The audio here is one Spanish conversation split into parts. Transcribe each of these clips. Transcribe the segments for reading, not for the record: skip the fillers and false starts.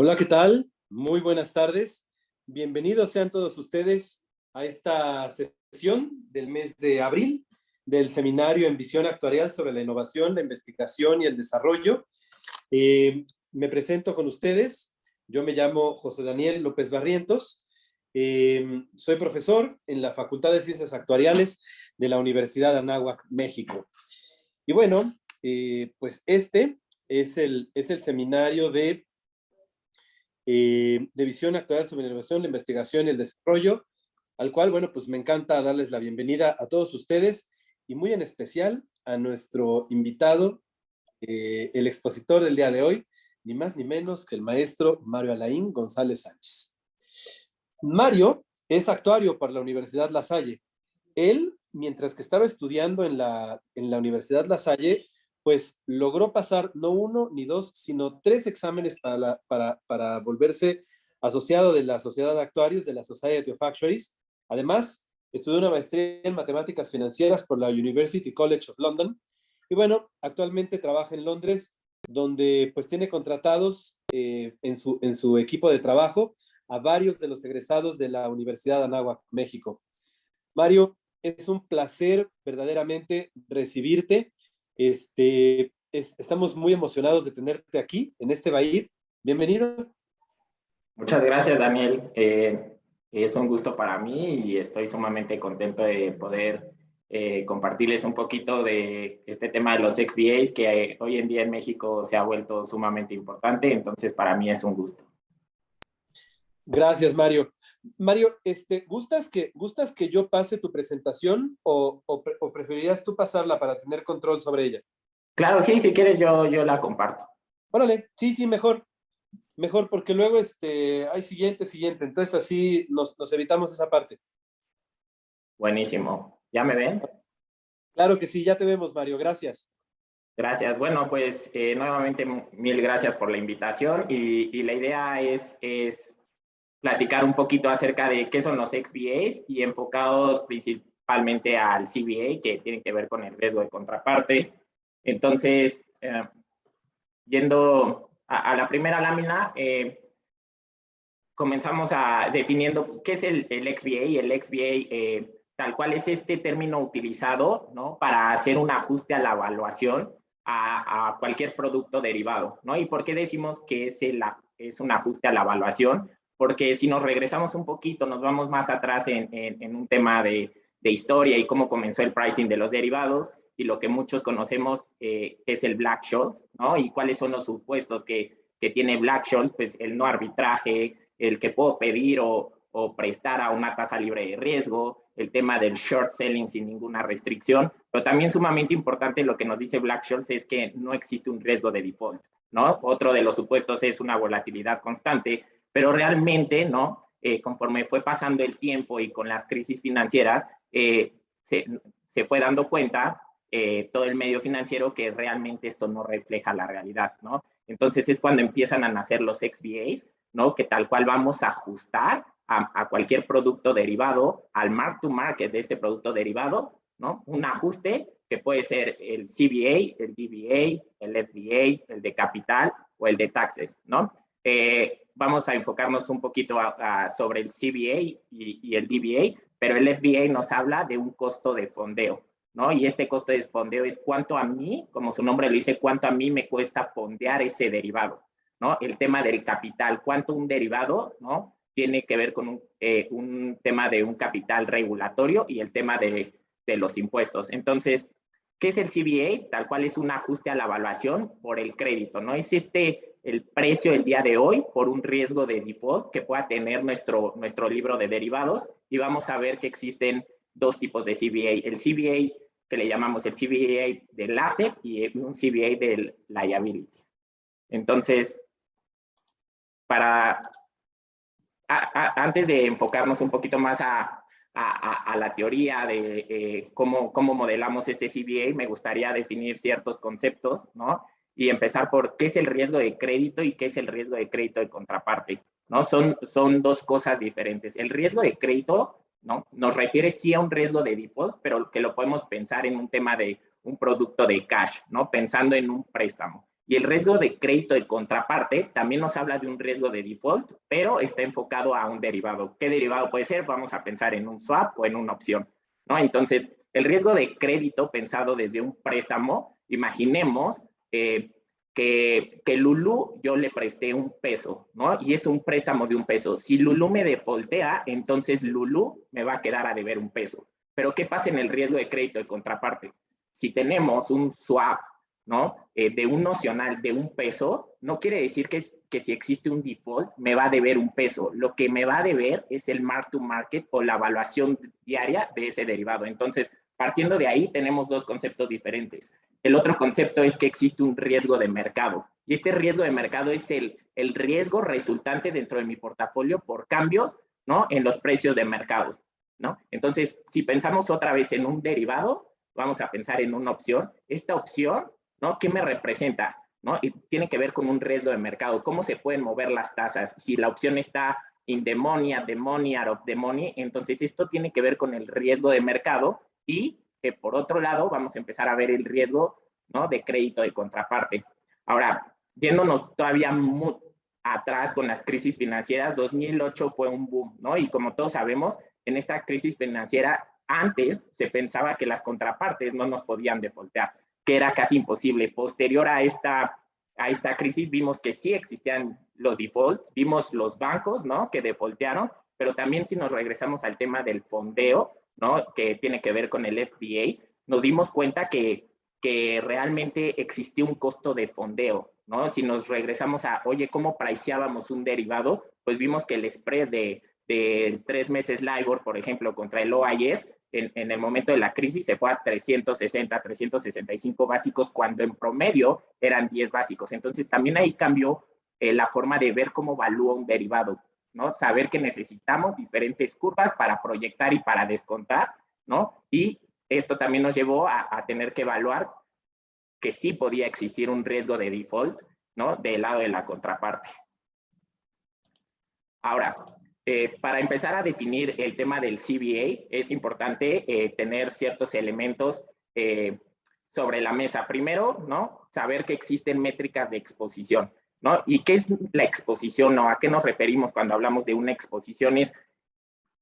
Hola, ¿qué tal? Muy buenas tardes. Bienvenidos sean todos ustedes a esta sesión del mes de abril del Seminario en Visión Actuarial sobre la Innovación, la Investigación y el Desarrollo. Me presento con ustedes. Yo me llamo José Daniel López Barrientos. Soy profesor en la Facultad de Ciencias Actuariales de la Universidad de Anáhuac, México. Y bueno, pues este es el seminario de visión actual sobre la innovación, la investigación y el desarrollo, al cual, bueno, pues me encanta darles la bienvenida a todos ustedes y muy en especial a nuestro invitado, el expositor del día de hoy, ni más ni menos que el maestro Mario Alain González Sánchez. Mario es actuario por la Universidad La Salle. Él, mientras que estaba estudiando en la Universidad La Salle, pues logró pasar no uno ni dos, sino tres exámenes para volverse asociado de la Sociedad de Actuarios, de la Society of Actuaries. Además, estudió una maestría en matemáticas financieras por la University College of London. Y bueno, actualmente trabaja en Londres, donde pues tiene contratados en su equipo de trabajo a varios de los egresados de la Universidad de Anáhuac, México. Mario, es un placer verdaderamente recibirte. Estamos muy emocionados de tenerte aquí en este Bahía. Bienvenido. Muchas gracias, Daniel. Es un gusto para mí y estoy sumamente contento de poder compartirles un poquito de este tema de los XBAs que hoy en día en México se ha vuelto sumamente importante. Entonces, para mí es un gusto. Gracias, Mario. Mario, ¿gustas que yo pase tu presentación o preferirías tú pasarla para tener control sobre ella? Claro, sí, si quieres yo la comparto. Órale, sí, mejor. Mejor, porque luego hay siguiente. Entonces así nos evitamos esa parte. Buenísimo. ¿Ya me ven? Claro que sí, ya te vemos, Mario. Gracias. Gracias. Bueno, pues nuevamente mil gracias por la invitación y la idea es platicar un poquito acerca de qué son los XBAs y enfocados principalmente al CBA, que tienen que ver con el riesgo de contraparte. Entonces, yendo a la primera lámina, comenzamos definiendo qué es el XBA. Y el XBA, tal cual es este término utilizado, ¿no?, para hacer un ajuste a la evaluación a cualquier producto derivado, ¿no? ¿Y por qué decimos que es un ajuste a la evaluación? Porque si nos regresamos un poquito, nos vamos más atrás en un tema de historia y cómo comenzó el pricing de los derivados y lo que muchos conocemos es el Black-Scholes, ¿no? Y cuáles son los supuestos que tiene Black-Scholes, pues el no arbitraje, el que puedo pedir o prestar a una tasa libre de riesgo, el tema del short selling sin ninguna restricción, pero también sumamente importante lo que nos dice Black-Scholes es que no existe un riesgo de default, ¿no? Otro de los supuestos es una volatilidad constante, pero realmente, ¿no? Conforme fue pasando el tiempo y con las crisis financieras, se fue dando cuenta todo el medio financiero que realmente esto no refleja la realidad, ¿no? Entonces es cuando empiezan a nacer los XBAs, ¿no?, que tal cual vamos a ajustar a cualquier producto derivado, al mark to market de este producto derivado, ¿no? Un ajuste que puede ser el CBA, el DBA, el FBA, el de capital o el de taxes, ¿no? Vamos a enfocarnos un poquito sobre el CBA y el DBA, pero el FBA nos habla de un costo de fondeo, ¿no? Y este costo de fondeo es cuánto a mí, como su nombre lo dice, cuánto a mí me cuesta fondear ese derivado, ¿no? El tema del capital, cuánto un derivado, ¿no?, tiene que ver con un tema de un capital regulatorio y el tema de los impuestos. Entonces, ¿qué es el CBA? Tal cual es un ajuste a la evaluación por el crédito, ¿no? Es el precio el día de hoy por un riesgo de default que pueda tener nuestro libro de derivados, y vamos a ver que existen dos tipos de CBA. El CBA que le llamamos el CBA del asset y un CBA del liability. Entonces, antes de enfocarnos un poquito más a la teoría de cómo modelamos este CBA, me gustaría definir ciertos conceptos, ¿no? Y empezar por qué es el riesgo de crédito y qué es el riesgo de crédito de contraparte, ¿no? Son dos cosas diferentes. El riesgo de crédito, ¿no?, nos refiere sí a un riesgo de default, pero que lo podemos pensar en un tema de un producto de cash, ¿no?, pensando en un préstamo. Y el riesgo de crédito de contraparte también nos habla de un riesgo de default, pero está enfocado a un derivado. ¿Qué derivado puede ser? Vamos a pensar en un swap o en una opción, ¿no? Entonces, el riesgo de crédito pensado desde un préstamo, imaginemos que Lulú yo le presté $1, ¿no? Y es un préstamo de $1. Si Lulú me defaultea, entonces Lulú me va a quedar a deber $1. Pero ¿qué pasa en el riesgo de crédito de contraparte? Si tenemos un swap, ¿no? De un nocional de $1, no quiere decir que si existe un default me va a deber $1. Lo que me va a deber es el mark to market o la evaluación diaria de ese derivado. Entonces, partiendo de ahí, tenemos dos conceptos diferentes. El otro concepto es que existe un riesgo de mercado. Y este riesgo de mercado es el riesgo resultante dentro de mi portafolio por cambios, ¿no? En los precios de mercado, ¿no? Entonces, si pensamos otra vez en un derivado, vamos a pensar en una opción. Esta opción, ¿no? ¿Qué me representa? ¿No? Y tiene que ver con un riesgo de mercado. ¿Cómo se pueden mover las tasas? Si la opción está in the money, at the money, out of the money, entonces esto tiene que ver con el riesgo de mercado y por otro lado vamos a empezar a ver el riesgo, ¿no? De crédito de contraparte. Ahora, yéndonos todavía muy atrás con las crisis financieras, 2008 fue un boom, ¿no? Y como todos sabemos, en esta crisis financiera antes se pensaba que las contrapartes no nos podían defaultear, que era casi imposible. Posterior a esta crisis vimos que sí existían los defaults, vimos los bancos, ¿no? Que defaultearon, pero también si nos regresamos al tema del fondeo, ¿no? Que tiene que ver con el FBA, nos dimos cuenta que realmente existía un costo de fondeo, ¿no? Si nos regresamos a, oye, ¿cómo priceábamos un derivado? Pues vimos que el spread de 3 meses LIBOR, por ejemplo, contra el OIS, en el momento de la crisis se fue a 360, 365 básicos, cuando en promedio eran 10 básicos. Entonces, también ahí cambió la forma de ver cómo evalúa un derivado, ¿no? Saber que necesitamos diferentes curvas para proyectar y para descontar, ¿no? Y esto también nos llevó a tener que evaluar que sí podía existir un riesgo de default, ¿no? Del lado de la contraparte. Ahora, para empezar a definir el tema del CVA, es importante tener ciertos elementos sobre la mesa. Primero, ¿no? Saber que existen métricas de exposición, ¿no? ¿Y qué es la exposición, no? ¿A qué nos referimos cuando hablamos de una exposición? Es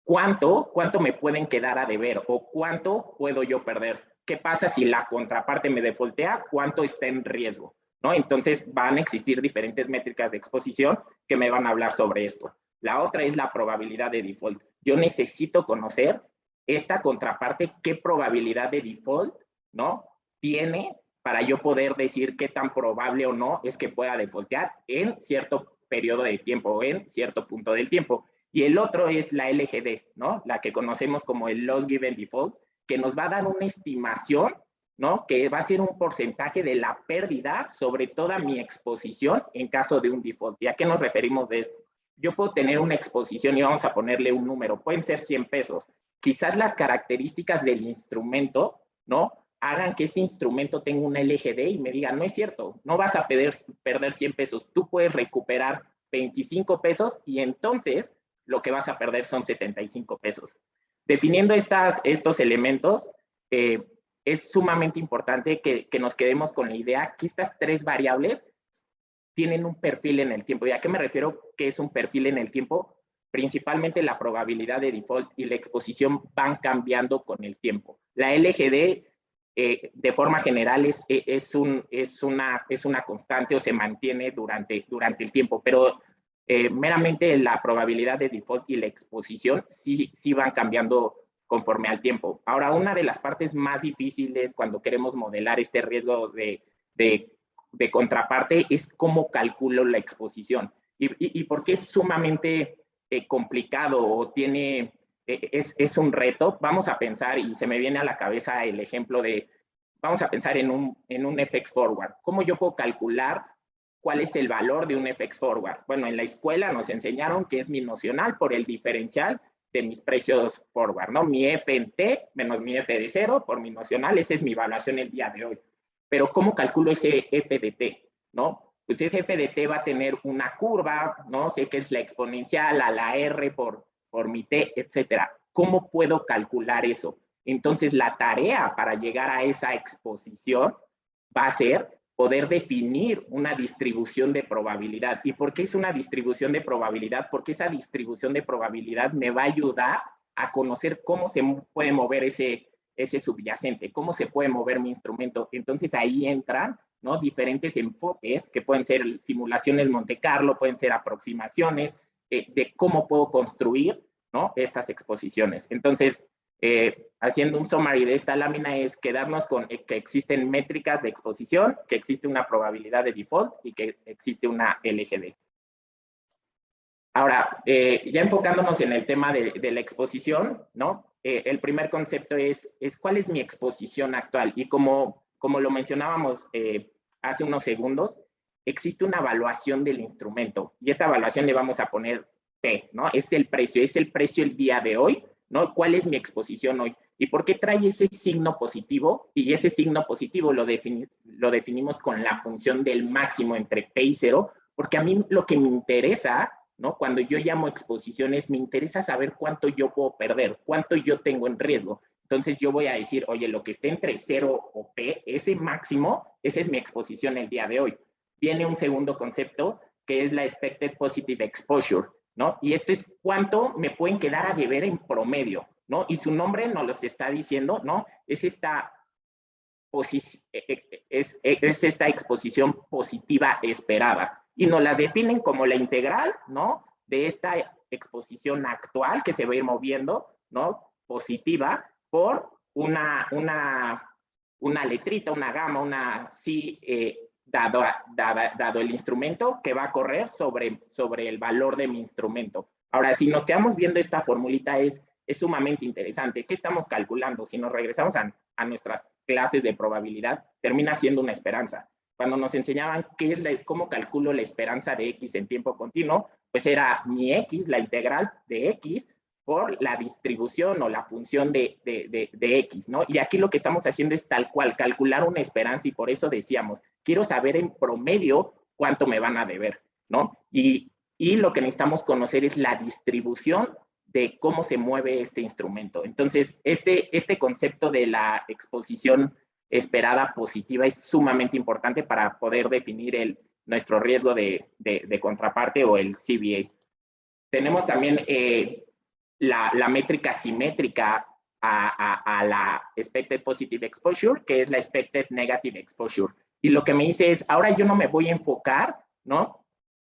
cuánto me pueden quedar a deber o cuánto puedo yo perder. ¿Qué pasa si la contraparte me defaultea? ¿Cuánto está en riesgo? ¿No? Entonces van a existir diferentes métricas de exposición que me van a hablar sobre esto. La otra es la probabilidad de default. Yo necesito conocer esta contraparte, qué probabilidad de default, ¿no? Tiene para yo poder decir qué tan probable o no es que pueda defaultear en cierto periodo de tiempo o en cierto punto del tiempo. Y el otro es la LGD, ¿no? La que conocemos como el Loss Given Default, que nos va a dar una estimación, ¿no? Que va a ser un porcentaje de la pérdida sobre toda mi exposición en caso de un default. ¿Y a qué nos referimos de esto? Yo puedo tener una exposición y vamos a ponerle un número, pueden ser 100 pesos. Quizás las características del instrumento, ¿no? Hagan que este instrumento tenga una LGD y me digan, no es cierto, no vas a perder 100 pesos, tú puedes recuperar 25 pesos y entonces lo que vas a perder son 75 pesos. Definiendo estos elementos, es sumamente importante que nos quedemos con la idea que estas tres variables tienen un perfil en el tiempo. ¿Y a qué me refiero que es un perfil en el tiempo? Principalmente la probabilidad de default y la exposición van cambiando con el tiempo. La LGD, de forma general, es una constante o se mantiene durante el tiempo, pero meramente la probabilidad de default y la exposición sí van cambiando conforme al tiempo. Ahora, una de las partes más difíciles cuando queremos modelar este riesgo de contraparte es cómo calculo la exposición. ¿Y por qué es sumamente complicado o es un reto? Vamos a pensar, y se me viene a la cabeza el ejemplo de, vamos a pensar en un FX Forward. ¿Cómo yo puedo calcular cuál es el valor de un FX Forward? Bueno, en la escuela nos enseñaron que es mi nocional por el diferencial de mis precios forward, ¿no? Mi F en T menos mi F de 0 por mi nocional, esa es mi evaluación el día de hoy. Pero ¿cómo calculo ese F de T? ¿No? Pues ese F de T va a tener una curva, ¿no? Sé que es la exponencial a la R por mi T, etcétera. ¿Cómo puedo calcular eso? Entonces, la tarea para llegar a esa exposición va a ser poder definir una distribución de probabilidad. ¿Y por qué es una distribución de probabilidad? Porque esa distribución de probabilidad me va a ayudar a conocer cómo se puede mover ese subyacente, cómo se puede mover mi instrumento. Entonces ahí entran, ¿no?, diferentes enfoques que pueden ser simulaciones Monte Carlo, pueden ser aproximaciones de cómo puedo construir, ¿no?, estas exposiciones. Entonces, haciendo un summary de esta lámina es quedarnos con que existen métricas de exposición, que existe una probabilidad de default y que existe una LGD. Ahora, ya enfocándonos en el tema de la exposición, ¿no? El primer concepto es cuál es mi exposición actual. Y como lo mencionábamos hace unos segundos, existe una evaluación del instrumento. Y esta evaluación le vamos a poner P, ¿no? Es el precio el día de hoy, ¿no? ¿Cuál es mi exposición hoy? ¿Y por qué trae ese signo positivo? Y ese signo positivo lo definimos con la función del máximo entre P y 0, porque a mí lo que me interesa, ¿no?, cuando yo llamo exposiciones, me interesa saber cuánto yo puedo perder, cuánto yo tengo en riesgo. Entonces yo voy a decir, oye, lo que esté entre 0 o P, ese máximo, esa es mi exposición el día de hoy. Viene un segundo concepto que es la Expected Positive Exposure, ¿no? Y esto es cuánto me pueden quedar a deber en promedio, ¿no? Y su nombre nos los está diciendo, ¿no? Es esta exposición positiva esperada. Y nos las definen como la integral, ¿no?, de esta exposición actual que se va a ir moviendo, ¿no?, positiva, por una letrita, una gamma, una sí, dado el instrumento que va a correr sobre el valor de mi instrumento. Ahora, si nos quedamos viendo esta formulita, es sumamente interesante. ¿Qué estamos calculando? Si nos regresamos a nuestras clases de probabilidad, termina siendo una esperanza. Cuando nos enseñaban cómo calculo la esperanza de X en tiempo continuo, pues era mi X, la integral de X, por la distribución o la función de X, ¿no? Y aquí lo que estamos haciendo es tal cual, calcular una esperanza, y por eso decíamos, quiero saber en promedio cuánto me van a deber, ¿no? Y lo que necesitamos conocer es la distribución de cómo se mueve este instrumento. Entonces, este concepto de la exposición esperada positiva es sumamente importante para poder definir nuestro riesgo de contraparte o el CVA. Tenemos también la métrica simétrica a la Expected Positive Exposure, que es la Expected Negative Exposure. Y lo que me dice es, ahora yo no me voy a enfocar, ¿no?,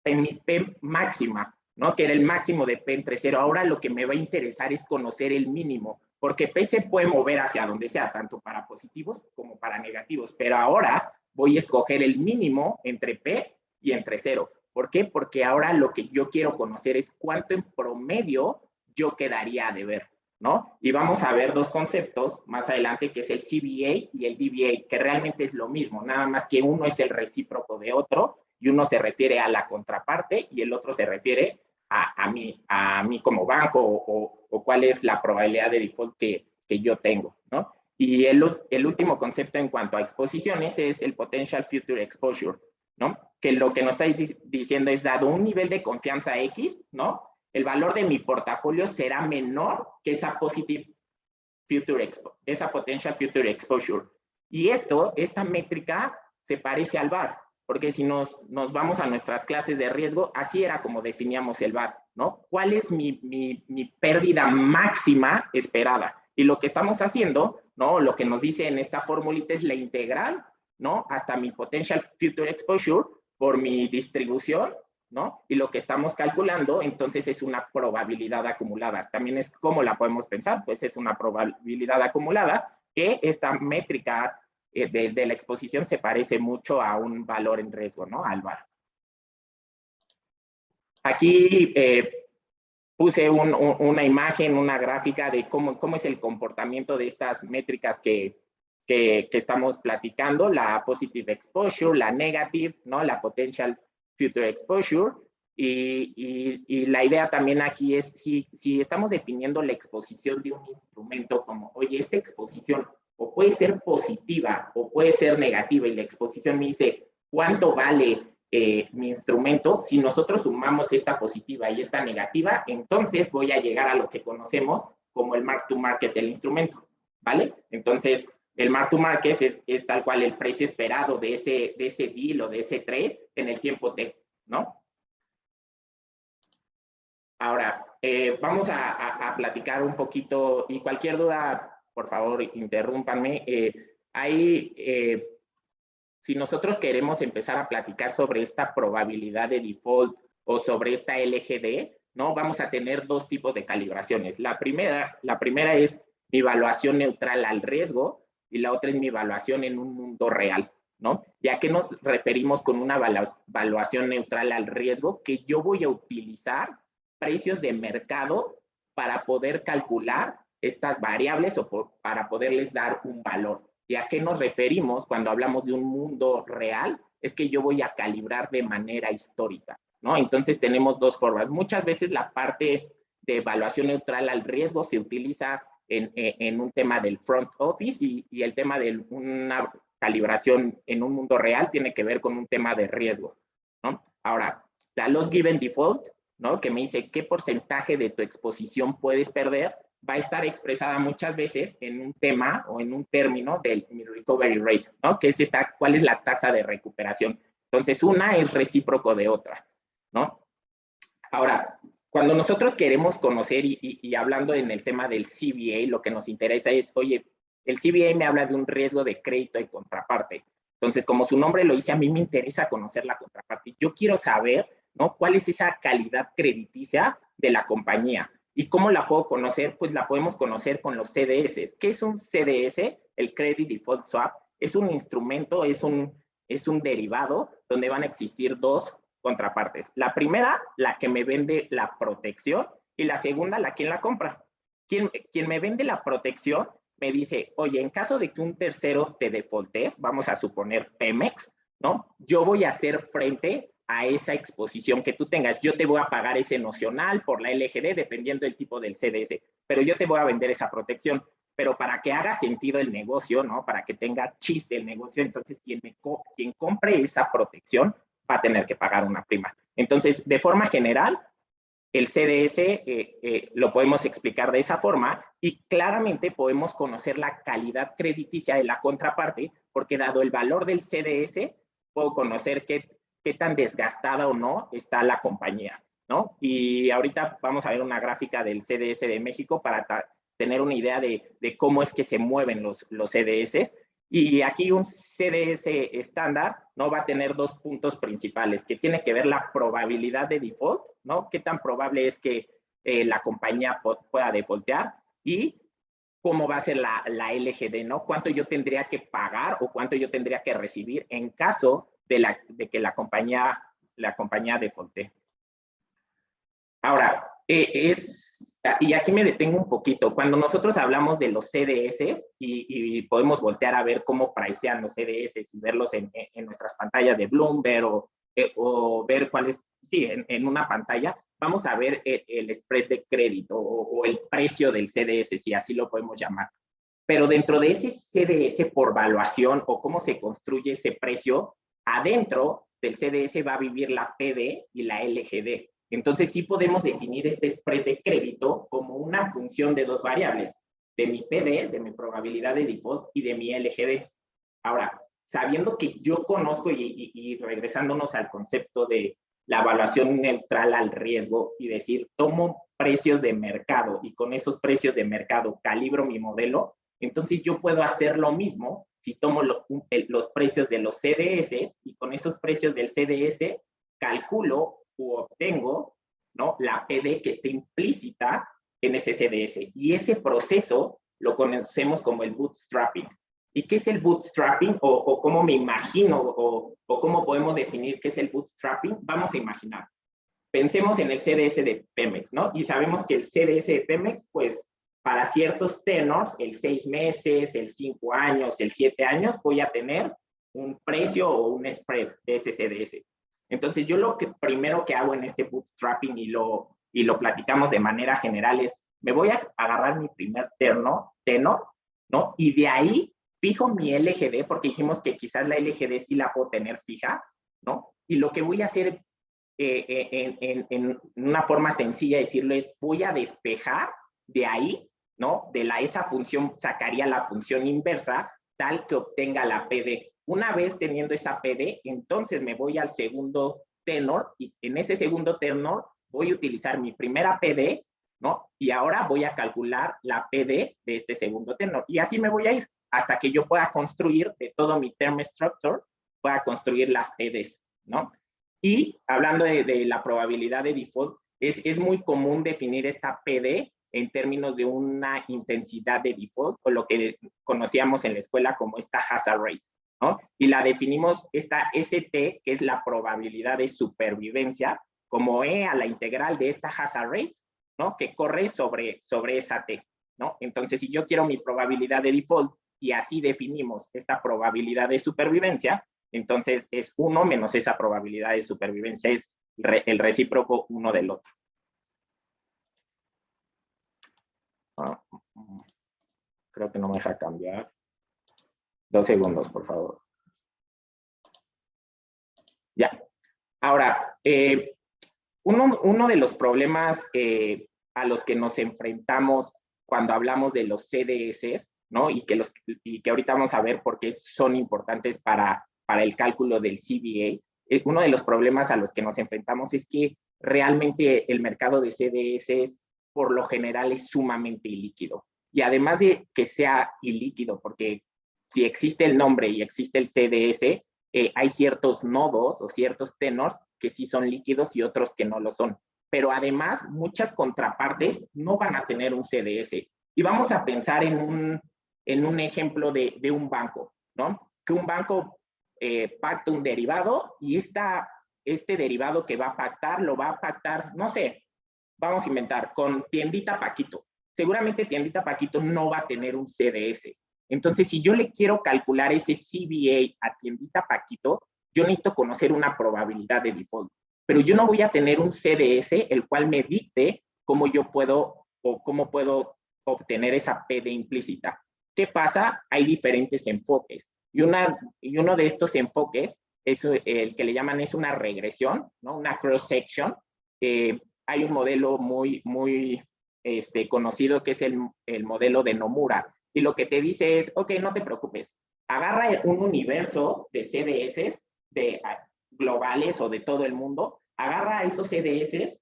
en mi P máxima, ¿no?, que era el máximo de P entre 0. Ahora lo que me va a interesar es conocer el mínimo, porque P se puede mover hacia donde sea, tanto para positivos como para negativos, pero ahora voy a escoger el mínimo entre P y entre 0. ¿Por qué? Porque ahora lo que yo quiero conocer es cuánto en promedio yo quedaría a deber, ¿no? Y vamos a ver dos conceptos más adelante, que es el CVA y el DVA, que realmente es lo mismo, nada más que uno es el recíproco de otro, y uno se refiere a la contraparte y el otro se refiere a mí como banco, o cuál es la probabilidad de default que yo tengo, ¿no? Y el último concepto en cuanto a exposiciones es el Potential Future Exposure, ¿no? Que lo que nos está diciendo es, dado un nivel de confianza X, ¿no?, el valor de mi portafolio será menor que esa Potential Future Exposure. Y esta métrica se parece al VAR, porque si nos vamos a nuestras clases de riesgo, así era como definíamos el VAR, ¿no? ¿Cuál es mi pérdida máxima esperada? Y lo que estamos haciendo, ¿no?, lo que nos dice en esta formulita es la integral, ¿no?, hasta mi Potential Future Exposure por mi distribución, ¿no? Y lo que estamos calculando, entonces, es una probabilidad acumulada. También es como la podemos pensar, pues es una probabilidad acumulada, que esta métrica de la exposición se parece mucho a un valor en riesgo, ¿no?, al VAR. Aquí puse una imagen, una gráfica de cómo es el comportamiento de estas métricas que estamos platicando, la Positive Exposure, la Negative, ¿no?, la Potential Future Exposure, y la idea también aquí es, si estamos definiendo la exposición de un instrumento como, oye, esta exposición o puede ser positiva o puede ser negativa, y la exposición me dice cuánto vale mi instrumento, si nosotros sumamos esta positiva y esta negativa, entonces voy a llegar a lo que conocemos como el mark to market del instrumento, ¿vale? Entonces, El mark to market es tal cual el precio esperado de ese deal o de ese trade en el tiempo T, ¿no? Ahora, vamos a platicar un poquito, y cualquier duda, por favor, interrúmpanme. Si nosotros queremos empezar a platicar sobre esta probabilidad de default o sobre esta LGD, ¿no? Vamos a tener dos tipos de calibraciones. La primera es mi evaluación neutral al riesgo y la otra es mi evaluación en un mundo real, ¿no? ¿Y a qué nos referimos con una evaluación neutral al riesgo? Que yo voy a utilizar precios de mercado para poder calcular estas variables o para poderles dar un valor. ¿Y a qué nos referimos cuando hablamos de un mundo real? Es que yo voy a calibrar de manera histórica, ¿no? Entonces tenemos dos formas. Muchas veces la parte de evaluación neutral al riesgo se utiliza en un tema del front office y el tema de una calibración en un mundo real tiene que ver con un tema de riesgo, ¿no? Ahora, la loss given default, ¿no? Que me dice qué porcentaje de tu exposición puedes perder, va a estar expresada muchas veces en un tema o en un término del recovery rate, ¿no? Que es cuál es la tasa de recuperación. Entonces, una es recíproco de otra, ¿no? Ahora, cuando nosotros queremos conocer y hablando en el tema del CVA, lo que nos interesa es, oye, el CVA me habla de un riesgo de crédito y contraparte. Entonces, como su nombre lo dice, a mí me interesa conocer la contraparte. Yo quiero saber, ¿no? ¿Cuál es esa calidad crediticia de la compañía? ¿Y cómo la puedo conocer? Pues la podemos conocer con los CDS. ¿Qué es un CDS? El Credit Default Swap. Es un instrumento, es un derivado donde van a existir dos contrapartes. La primera, la que me vende la protección, y la segunda, la que la compra. Quien me vende la protección me dice, oye, en caso de que un tercero te defaultee, vamos a suponer Pemex, ¿no? Yo voy a hacer frente a esa exposición que tú tengas. Yo te voy a pagar ese nocional por la LGD, dependiendo del tipo del CDS, pero yo te voy a vender esa protección. Pero para que haga sentido el negocio, ¿no? Para que tenga chiste el negocio, entonces quien compre esa protección va a tener que pagar una prima. Entonces, de forma general, el CDS lo podemos explicar de esa forma y claramente podemos conocer la calidad crediticia de la contraparte porque dado el valor del CDS, puedo conocer qué tan desgastada o no está la compañía, ¿no? Y ahorita vamos a ver una gráfica del CDS de México para tener una idea de cómo es que se mueven los CDS. Y aquí un CDS estándar, ¿no? Va a tener dos puntos principales, que tiene que ver la probabilidad de default, ¿no? Qué tan probable es que la compañía pueda defaultear y cómo va a ser la LGD, ¿no? Cuánto yo tendría que pagar o cuánto yo tendría que recibir en caso de que la compañía defaultee. Ahora, y aquí me detengo un poquito, cuando nosotros hablamos de los CDS y podemos voltear a ver cómo pricean los CDS y verlos en nuestras pantallas de Bloomberg o ver cuáles, sí, en una pantalla, vamos a ver el spread de crédito o el precio del CDS, si así lo podemos llamar. Pero dentro de ese CDS por valuación o cómo se construye ese precio, adentro del CDS va a vivir la PD y la LGD. Entonces, sí podemos definir este spread de crédito como una función de dos variables, de mi PD, de mi probabilidad de default, y de mi LGD. Ahora, sabiendo que yo conozco y regresándonos al concepto de la evaluación neutral al riesgo y decir, tomo precios de mercado y con esos precios de mercado calibro mi modelo, entonces yo puedo hacer lo mismo si tomo los precios de los CDS y con esos precios del CDS calculo u obtengo, ¿no? La PD que esté implícita en ese CDS. Y ese proceso lo conocemos como el bootstrapping. ¿Y qué es el bootstrapping? O cómo me imagino, o cómo podemos definir qué es el bootstrapping. Vamos a imaginar. Pensemos en el CDS de Pemex, ¿no? Y sabemos que el CDS de Pemex, pues, para ciertos tenors, el 6 meses, el 5 años, el 7 años, voy a tener un precio o un spread de ese CDS. Entonces, yo lo que primero que hago en este bootstrapping y lo platicamos de manera general es, me voy a agarrar mi primer tenor, ¿no? Y de ahí fijo mi LGD, porque dijimos que quizás la LGD sí la puedo tener fija, ¿no? Y lo que voy a hacer en una forma sencilla de decirlo es, voy a despejar de ahí, ¿no? Esa función sacaría la función inversa, tal que obtenga la PD. Una vez teniendo esa PD, entonces me voy al segundo tenor y en ese segundo tenor voy a utilizar mi primera PD, ¿no? Y ahora voy a calcular la PD de este segundo tenor y así me voy a ir hasta que yo pueda construir de todo mi term structure, pueda construir las PDs, ¿no? Y hablando de la probabilidad de default, es muy común definir esta PD en términos de una intensidad de default o lo que conocíamos en la escuela como esta hazard rate, ¿no? Y la definimos esta ST, que es la probabilidad de supervivencia, como E a la integral de esta hazard rate, ¿no? Que corre sobre esa T, ¿no? Entonces, si yo quiero mi probabilidad de default y así definimos esta probabilidad de supervivencia, entonces es 1 menos esa probabilidad de supervivencia, es el recíproco uno del otro. Creo que no me deja cambiar. 2 segundos, por favor. Ya. Ahora, uno de los problemas a los que nos enfrentamos cuando hablamos de los CDS, ¿no? Y que ahorita vamos a ver por qué son importantes para el cálculo del CBA. Uno de los problemas a los que nos enfrentamos es que realmente el mercado de CDS por lo general es sumamente ilíquido. Y además de que sea ilíquido, porque si existe el nombre y existe el CDS, hay ciertos nodos o ciertos tenors que sí son líquidos y otros que no lo son. Pero además, muchas contrapartes no van a tener un CDS. Y vamos a pensar en un ejemplo de un banco, ¿no? Que un banco pacta un derivado y este derivado que va a pactar, lo va a pactar, no sé, vamos a inventar, con Tiendita Paquito. Seguramente Tiendita Paquito no va a tener un CDS. Entonces, si yo le quiero calcular ese CBA a Tiendita Paquito, yo necesito conocer una probabilidad de default. Pero yo no voy a tener un CDS el cual me dicte cómo yo puedo o cómo puedo obtener esa PD implícita. ¿Qué pasa? Hay diferentes enfoques. Y uno de estos enfoques es el que le llaman es una regresión, ¿no? Una cross-section. Hay un modelo muy conocido que es el modelo de Nomura. Y lo que te dice es, ok, no te preocupes, agarra un universo de CDS globales o de todo el mundo, agarra esos CDS,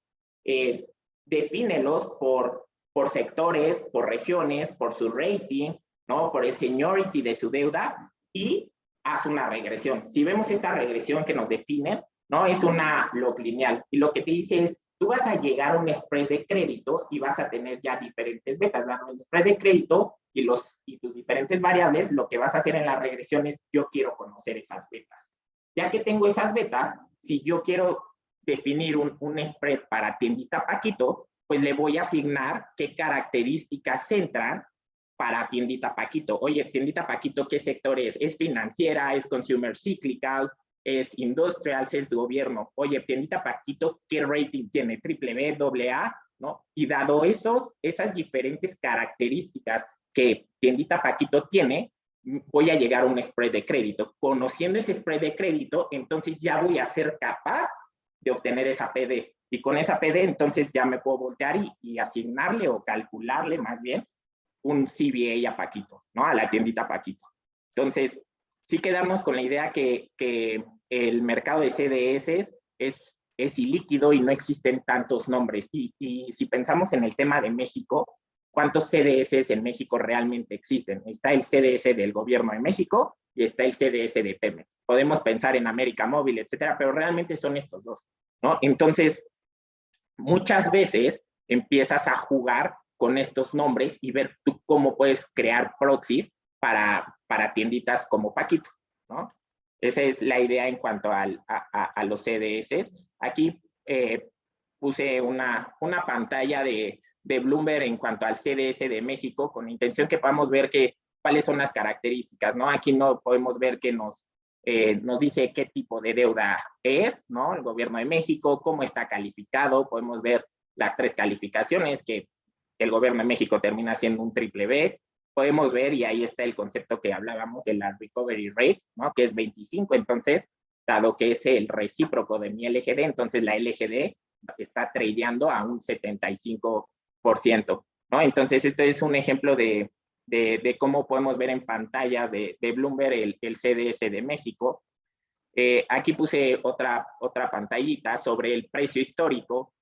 defínelos por sectores, por regiones, por su rating, ¿no? Por el seniority de su deuda y haz una regresión. Si vemos esta regresión que nos define, ¿no? Es una log lineal. Y lo que te dice es, tú vas a llegar a un spread de crédito y vas a tener ya diferentes betas. Dado el spread de crédito y tus diferentes variables, lo que vas a hacer en la regresión es, yo quiero conocer esas betas. Ya que tengo esas betas, si yo quiero definir un spread para Tiendita Paquito, pues le voy a asignar qué características entran para Tiendita Paquito. Oye, Tiendita Paquito, ¿qué sector es? ¿Es financiera? ¿Es consumer cyclical? ¿Es industrial? ¿Es gobierno? Oye, Tiendita Paquito, ¿qué rating tiene? ¿Triple B, doble A? ¿No? Y dado esas diferentes características que Tiendita Paquito tiene, voy a llegar a un spread de crédito. Conociendo ese spread de crédito, entonces ya voy a ser capaz de obtener esa PD. Y con esa PD, entonces ya me puedo voltear y asignarle o calcularle más bien un CBA a Paquito, ¿no? A la Tiendita Paquito. Entonces, sí quedamos con la idea que el mercado de CDS es ilíquido y no existen tantos nombres. Y si pensamos en el tema de México, ¿cuántos CDS en México realmente existen? Está el CDS del gobierno de México y está el CDS de Pemex. Podemos pensar en América Móvil, etcétera, pero realmente son estos dos, ¿no? Entonces, muchas veces empiezas a jugar con estos nombres y ver tú cómo puedes crear proxies para tienditas como Paquito, ¿no? Esa es la idea en cuanto a los CDS. Aquí puse una pantalla de Bloomberg en cuanto al CDS de México, con intención que podamos ver cuáles son las características, ¿no? Aquí no podemos ver que nos dice qué tipo de deuda es, ¿no? El gobierno de México, cómo está calificado, podemos ver las 3 calificaciones, que el gobierno de México termina siendo un triple B, podemos ver, y ahí está el concepto que hablábamos de la recovery rate, ¿no? Que es 25, entonces, dado que es el recíproco de mi LGD, entonces la LGD está tradeando a un 75%, ¿no? Entonces, esto es un ejemplo de de cómo podemos ver en pantallas de Bloomberg el CDS de México. Aquí puse otra pantallita sobre el precio histórico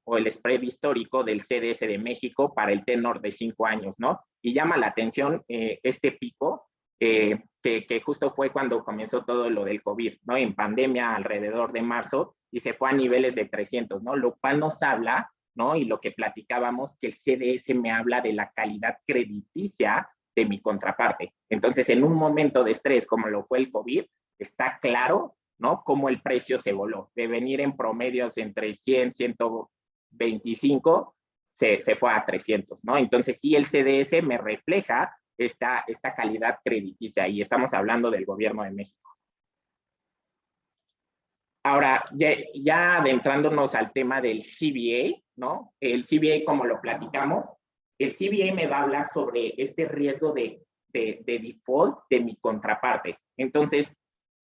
o el spread histórico del CDS de México para el tenor de 5 años, ¿no? Y llama la atención este pico, que justo fue cuando comenzó todo lo del COVID, ¿no? En pandemia alrededor de marzo, y se fue a niveles de 300, ¿no? Lo cual nos habla, ¿no? Y lo que platicábamos, que el CDS me habla de la calidad crediticia de mi contraparte. Entonces, en un momento de estrés como lo fue el COVID, está claro, ¿no? Cómo el precio se voló. De venir en promedios entre 100, 125, se fue a 300, ¿no? Entonces, sí, el CDS me refleja esta calidad crediticia, y estamos hablando del gobierno de México. Ahora, ya adentrándonos al tema del CVA, ¿no? El CVA, como lo platicamos, el CVA me va a hablar sobre este riesgo de default de mi contraparte. Entonces,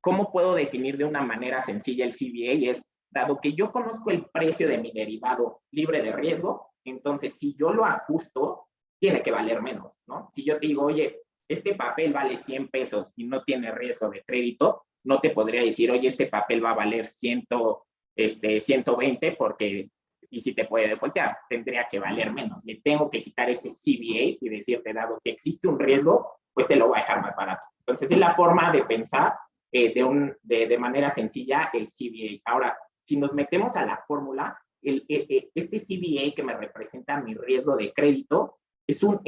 ¿cómo puedo definir de una manera sencilla el CVA? Es, dado que yo conozco el precio de mi derivado libre de riesgo, entonces si yo lo ajusto, tiene que valer menos, ¿no? Si yo te digo, oye, este papel vale 100 pesos y no tiene riesgo de crédito, no te podría decir, oye, este papel va a valer 120 porque, y si te puede defaultear, tendría que valer menos. Le tengo que quitar ese CVA y decirte, dado que existe un riesgo, pues te lo voy a dejar más barato. Entonces, es la forma de pensar de manera sencilla el CVA. Ahora, si nos metemos a la fórmula, este CVA que me representa mi riesgo de crédito es un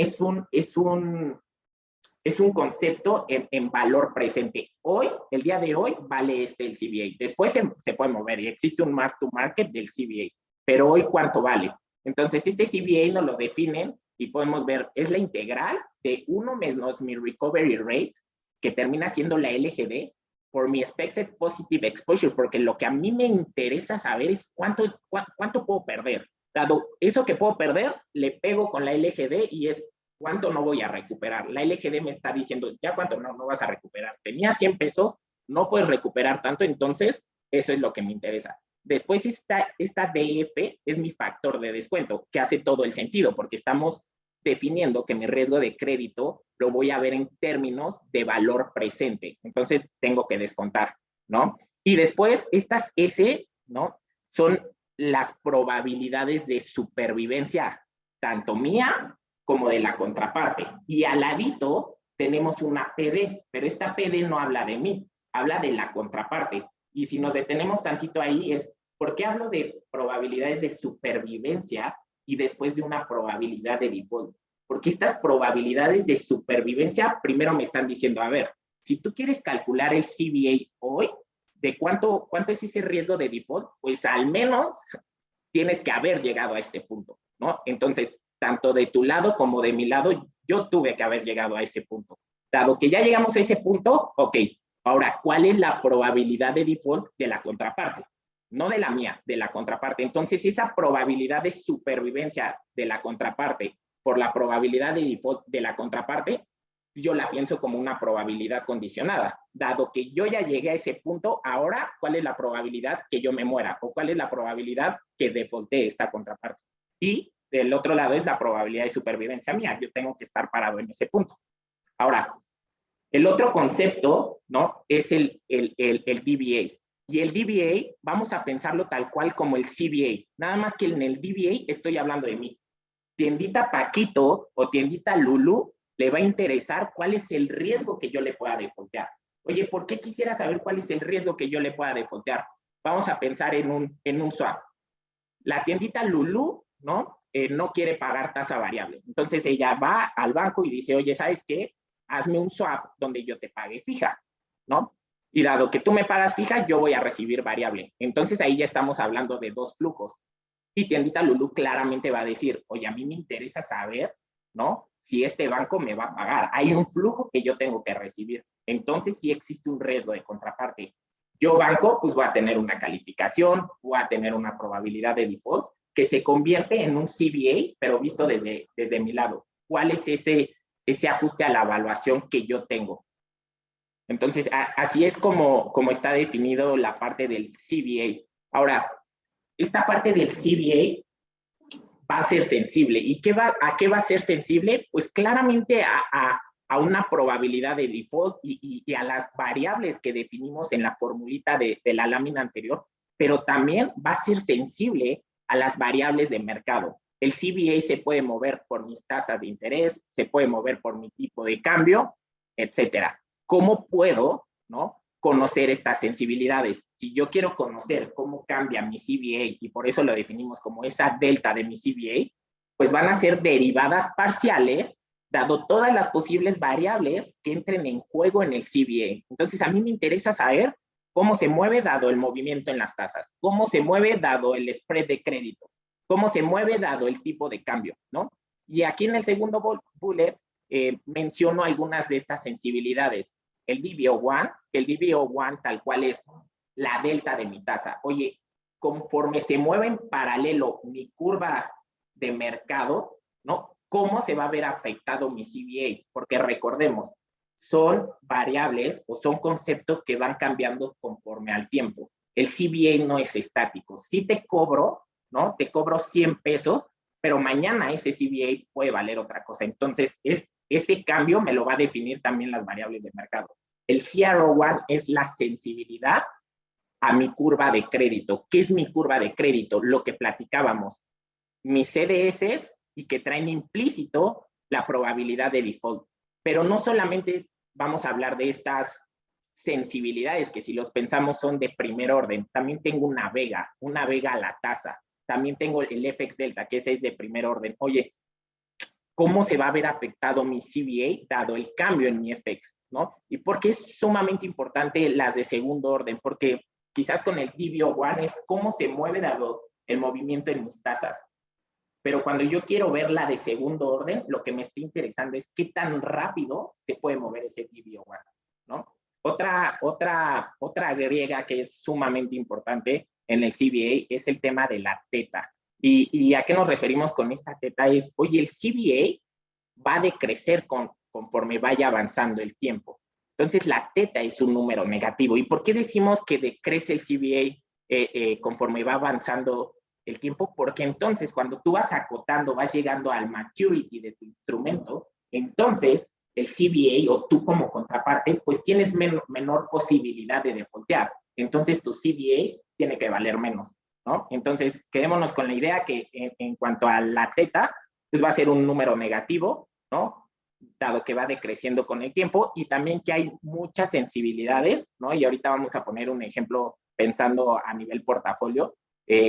concepto en valor presente. Hoy, el día de hoy, vale el CVA. Después se puede mover y existe un mark to market del CVA. Pero hoy, ¿cuánto vale? Entonces, este CVA nos lo definen y podemos ver, es la integral de 1 menos mi recovery rate, que termina siendo la LGD, por mi expected positive exposure, porque lo que a mí me interesa saber es cuánto puedo perder. Dado eso que puedo perder, le pego con la LGD y es cuánto no voy a recuperar. La LGD me está diciendo, ya cuánto no vas a recuperar. Tenía 100 pesos, no puedes recuperar tanto, entonces eso es lo que me interesa. Después esta DF es mi factor de descuento, que hace todo el sentido, porque estamos definiendo que mi riesgo de crédito lo voy a ver en términos de valor presente. Entonces, tengo que descontar, ¿no? Y después, estas S, ¿no? Son las probabilidades de supervivencia, tanto mía como de la contraparte. Y al ladito tenemos una PD, pero esta PD no habla de mí, habla de la contraparte. Y si nos detenemos tantito ahí es, ¿por qué hablo de probabilidades de supervivencia y después de una probabilidad de default? Porque estas probabilidades de supervivencia primero me están diciendo, a ver, si tú quieres calcular el CVA hoy, ¿de cuánto es ese riesgo de default? Pues al menos tienes que haber llegado a este punto, ¿no? Entonces, tanto de tu lado como de mi lado, yo tuve que haber llegado a ese punto. Dado que ya llegamos a ese punto, ok, ahora, ¿cuál es la probabilidad de default de la contraparte? No de la mía, de la contraparte. Entonces, esa probabilidad de supervivencia de la contraparte por la probabilidad de default de la contraparte, yo la pienso como una probabilidad condicionada. Dado que yo ya llegué a ese punto, ahora, ¿cuál es la probabilidad que yo me muera? ¿O cuál es la probabilidad que defaultee esta contraparte? Y del otro lado es la probabilidad de supervivencia mía. Yo tengo que estar parado en ese punto. Ahora, el otro concepto, ¿no? Es el DBA. Y el DBA, vamos a pensarlo tal cual como el CVA. Nada más que en el DBA estoy hablando de mí. Tiendita Paquito o tiendita Lulu le va a interesar cuál es el riesgo que yo le pueda defaultear. Oye, ¿por qué quisiera saber cuál es el riesgo que yo le pueda defaultear? Vamos a pensar en un swap. La tiendita Lulu, ¿no? No quiere pagar tasa variable. Entonces ella va al banco y dice, oye, ¿sabes qué? Hazme un swap donde yo te pague fija, ¿no? Y dado que tú me pagas fija, yo voy a recibir variable. Entonces ahí ya estamos hablando de dos flujos. Y tiendita Lulu claramente va a decir, oye, a mí me interesa saber, ¿no? Si este banco me va a pagar. Hay un flujo que yo tengo que recibir. Entonces sí existe un riesgo de contraparte. Yo banco, pues voy a tener una calificación, voy a tener una probabilidad de default que se convierte en un CVA, pero visto desde mi lado. ¿Cuál es ese ajuste a la evaluación que yo tengo? Entonces, así es como está definido la parte del CVA. Ahora, esta parte del CVA, va a ser sensible. ¿Y a qué va a ser sensible? Pues claramente a una probabilidad de default y a las variables que definimos en la formulita de la lámina anterior, pero también va a ser sensible a las variables de mercado. El CVA se puede mover por mis tasas de interés, se puede mover por mi tipo de cambio, etcétera. ¿Cómo puedo, no, conocer estas sensibilidades? Si yo quiero conocer cómo cambia mi CVA, y por eso lo definimos como esa delta de mi CVA, pues van a ser derivadas parciales, dado todas las posibles variables que entren en juego en el CVA. Entonces, a mí me interesa saber cómo se mueve dado el movimiento en las tasas, cómo se mueve dado el spread de crédito, cómo se mueve dado el tipo de cambio, ¿no? Y aquí en el segundo bullet menciono algunas de estas sensibilidades. El DBO1, el DBO1 tal cual es la delta de mi tasa. Oye, conforme se mueve en paralelo mi curva de mercado, ¿no? ¿Cómo se va a ver afectado mi CVA? Porque recordemos, son variables o son conceptos que van cambiando conforme al tiempo. El CVA no es estático. Si te cobro, ¿no? Te cobro 100 pesos, pero mañana ese CVA puede valer otra cosa. Entonces, ese cambio me lo va a definir también las variables de mercado. El CRO1 es la sensibilidad a mi curva de crédito. ¿Qué es mi curva de crédito? Lo que platicábamos. Mis CDS y que traen implícito la probabilidad de default. Pero no solamente vamos a hablar de estas sensibilidades que si los pensamos son de primer orden. También tengo una vega a la tasa. También tengo el FX delta, que ese es de primer orden. Oye, ¿cómo se va a ver afectado mi CVA dado el cambio en mi FX? ¿No? ¿Y por qué es sumamente importante las de segundo orden? Porque quizás con el DBO1 es cómo se mueve dado el movimiento en mis tasas. Pero cuando yo quiero ver la de segundo orden, lo que me está interesando es qué tan rápido se puede mover ese DBO1, ¿no? Otra griega que es sumamente importante en el CVA es el tema de la teta. ¿Y a qué nos referimos con esta teta? Es, oye, el CVA va a decrecer conforme vaya avanzando el tiempo. Entonces, la teta es un número negativo. ¿Y por qué decimos que decrece el CVA conforme va avanzando el tiempo? Porque entonces, cuando tú vas acotando, vas llegando al maturity de tu instrumento, entonces el CVA o tú como contraparte, pues tienes menor posibilidad de defaultear. Entonces, tu CVA tiene que valer menos, ¿no? Entonces, quedémonos con la idea que en cuanto a la teta, pues va a ser un número negativo, ¿no? Dado que va decreciendo con el tiempo y también que hay muchas sensibilidades, ¿no? Y ahorita vamos a poner un ejemplo pensando a nivel portafolio,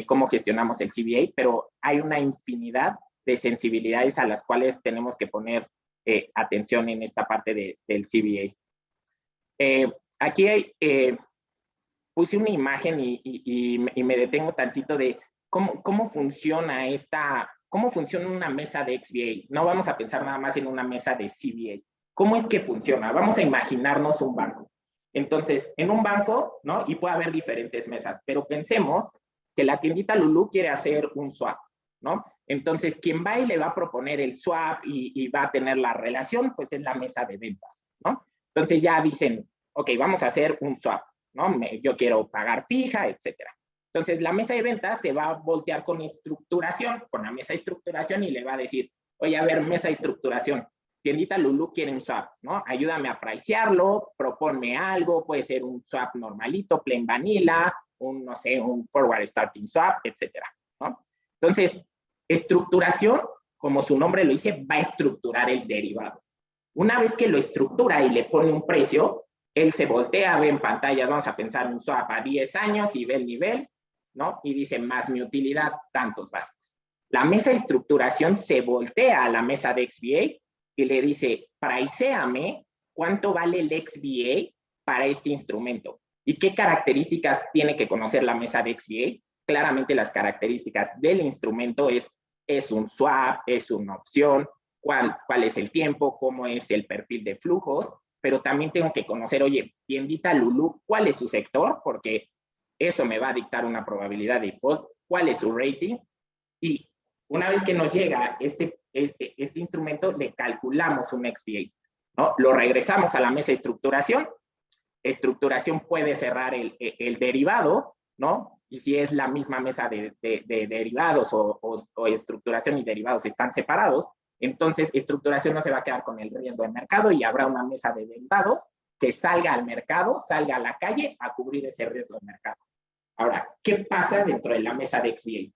cómo gestionamos el CVA, pero hay una infinidad de sensibilidades a las cuales tenemos que poner atención en esta parte del CVA. Aquí puse una imagen y me detengo tantito de cómo funciona cómo funciona una mesa de XVA. No vamos a pensar nada más en una mesa de CVA. ¿Cómo es que funciona? Vamos a imaginarnos un banco. Entonces, en un banco, ¿no? Y puede haber diferentes mesas, pero pensemos que la tiendita Lulú quiere hacer un swap, ¿no? Entonces, quien va y le va a proponer el swap y va a tener la relación, pues es la mesa de ventas, ¿no? Entonces ya dicen, ok, vamos a hacer un swap, ¿no? Yo quiero pagar fija, etcétera. Entonces, la mesa de ventas se va a voltear con estructuración, con la mesa de estructuración y le va a decir, oye, a ver, mesa de estructuración, tiendita Lulú quiere un swap, ¿no? Ayúdame a pricearlo, proponme algo, puede ser un swap normalito, plain vanilla, no sé, un forward starting swap, etcétera, ¿no? Entonces, estructuración, como su nombre lo dice, va a estructurar el derivado. Una vez que lo estructura y le pone un precio, él se voltea, ve en pantallas, vamos a pensar un swap a 10 años y ve el nivel, ¿no? Y dice, más mi utilidad, tantos básicos. La mesa de estructuración se voltea a la mesa de XVA y le dice, pricéame cuánto vale el XVA para este instrumento. ¿Y qué características tiene que conocer la mesa de XVA? Claramente las características del instrumento es un swap, es una opción, cuál es el tiempo, cómo es el perfil de flujos, pero también tengo que conocer, oye, tiendita Lulú, ¿cuál es su sector? Porque eso me va a dictar una probabilidad de default, cuál es su rating, y una vez que nos llega este instrumento, le calculamos un XVA, ¿no? Lo regresamos a la mesa de estructuración. Estructuración puede cerrar el derivado, ¿no? Y si es la misma mesa de derivados o estructuración y derivados están separados, entonces estructuración no se va a quedar con el riesgo de mercado y habrá una mesa de derivados que salga al mercado, salga a la calle a cubrir ese riesgo de mercado. Ahora, ¿qué pasa dentro de la mesa de XVA?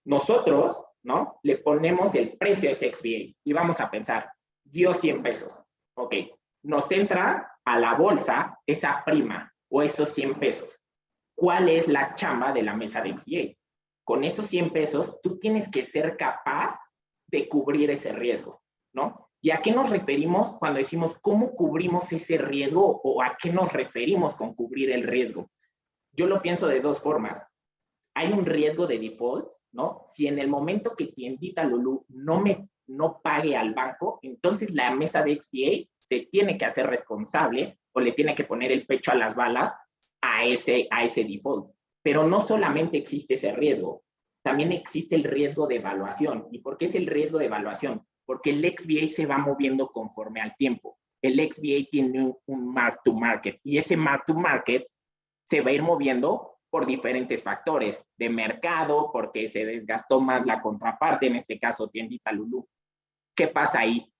Nosotros, ¿no? Le ponemos el precio a ese XVA y vamos a pensar, dio 100 pesos. Ok, nos entra a la bolsa esa prima o esos 100 pesos. ¿Cuál es la chamba de la mesa de XVA? Con esos 100 pesos, tú tienes que ser capaz de cubrir ese riesgo, ¿no? ¿Y a qué nos referimos cuando decimos cómo cubrimos ese riesgo o a qué nos referimos con cubrir el riesgo? Yo lo pienso de dos formas. Hay un riesgo de default, ¿no? Si en el momento que Tiendita Lulú no pague al banco, entonces la mesa de XVA se tiene que hacer responsable o le tiene que poner el pecho a las balas a ese default. Pero no solamente existe ese riesgo, también existe el riesgo de evaluación. ¿Y por qué es el riesgo de evaluación? Porque el XVA se va moviendo conforme al tiempo. El XVA tiene un mark to market y ese mark to market se va a ir moviendo por diferentes factores de mercado, porque se desgastó más la contraparte, en este caso Tiendita Lulú. ¿Qué pasa ahí?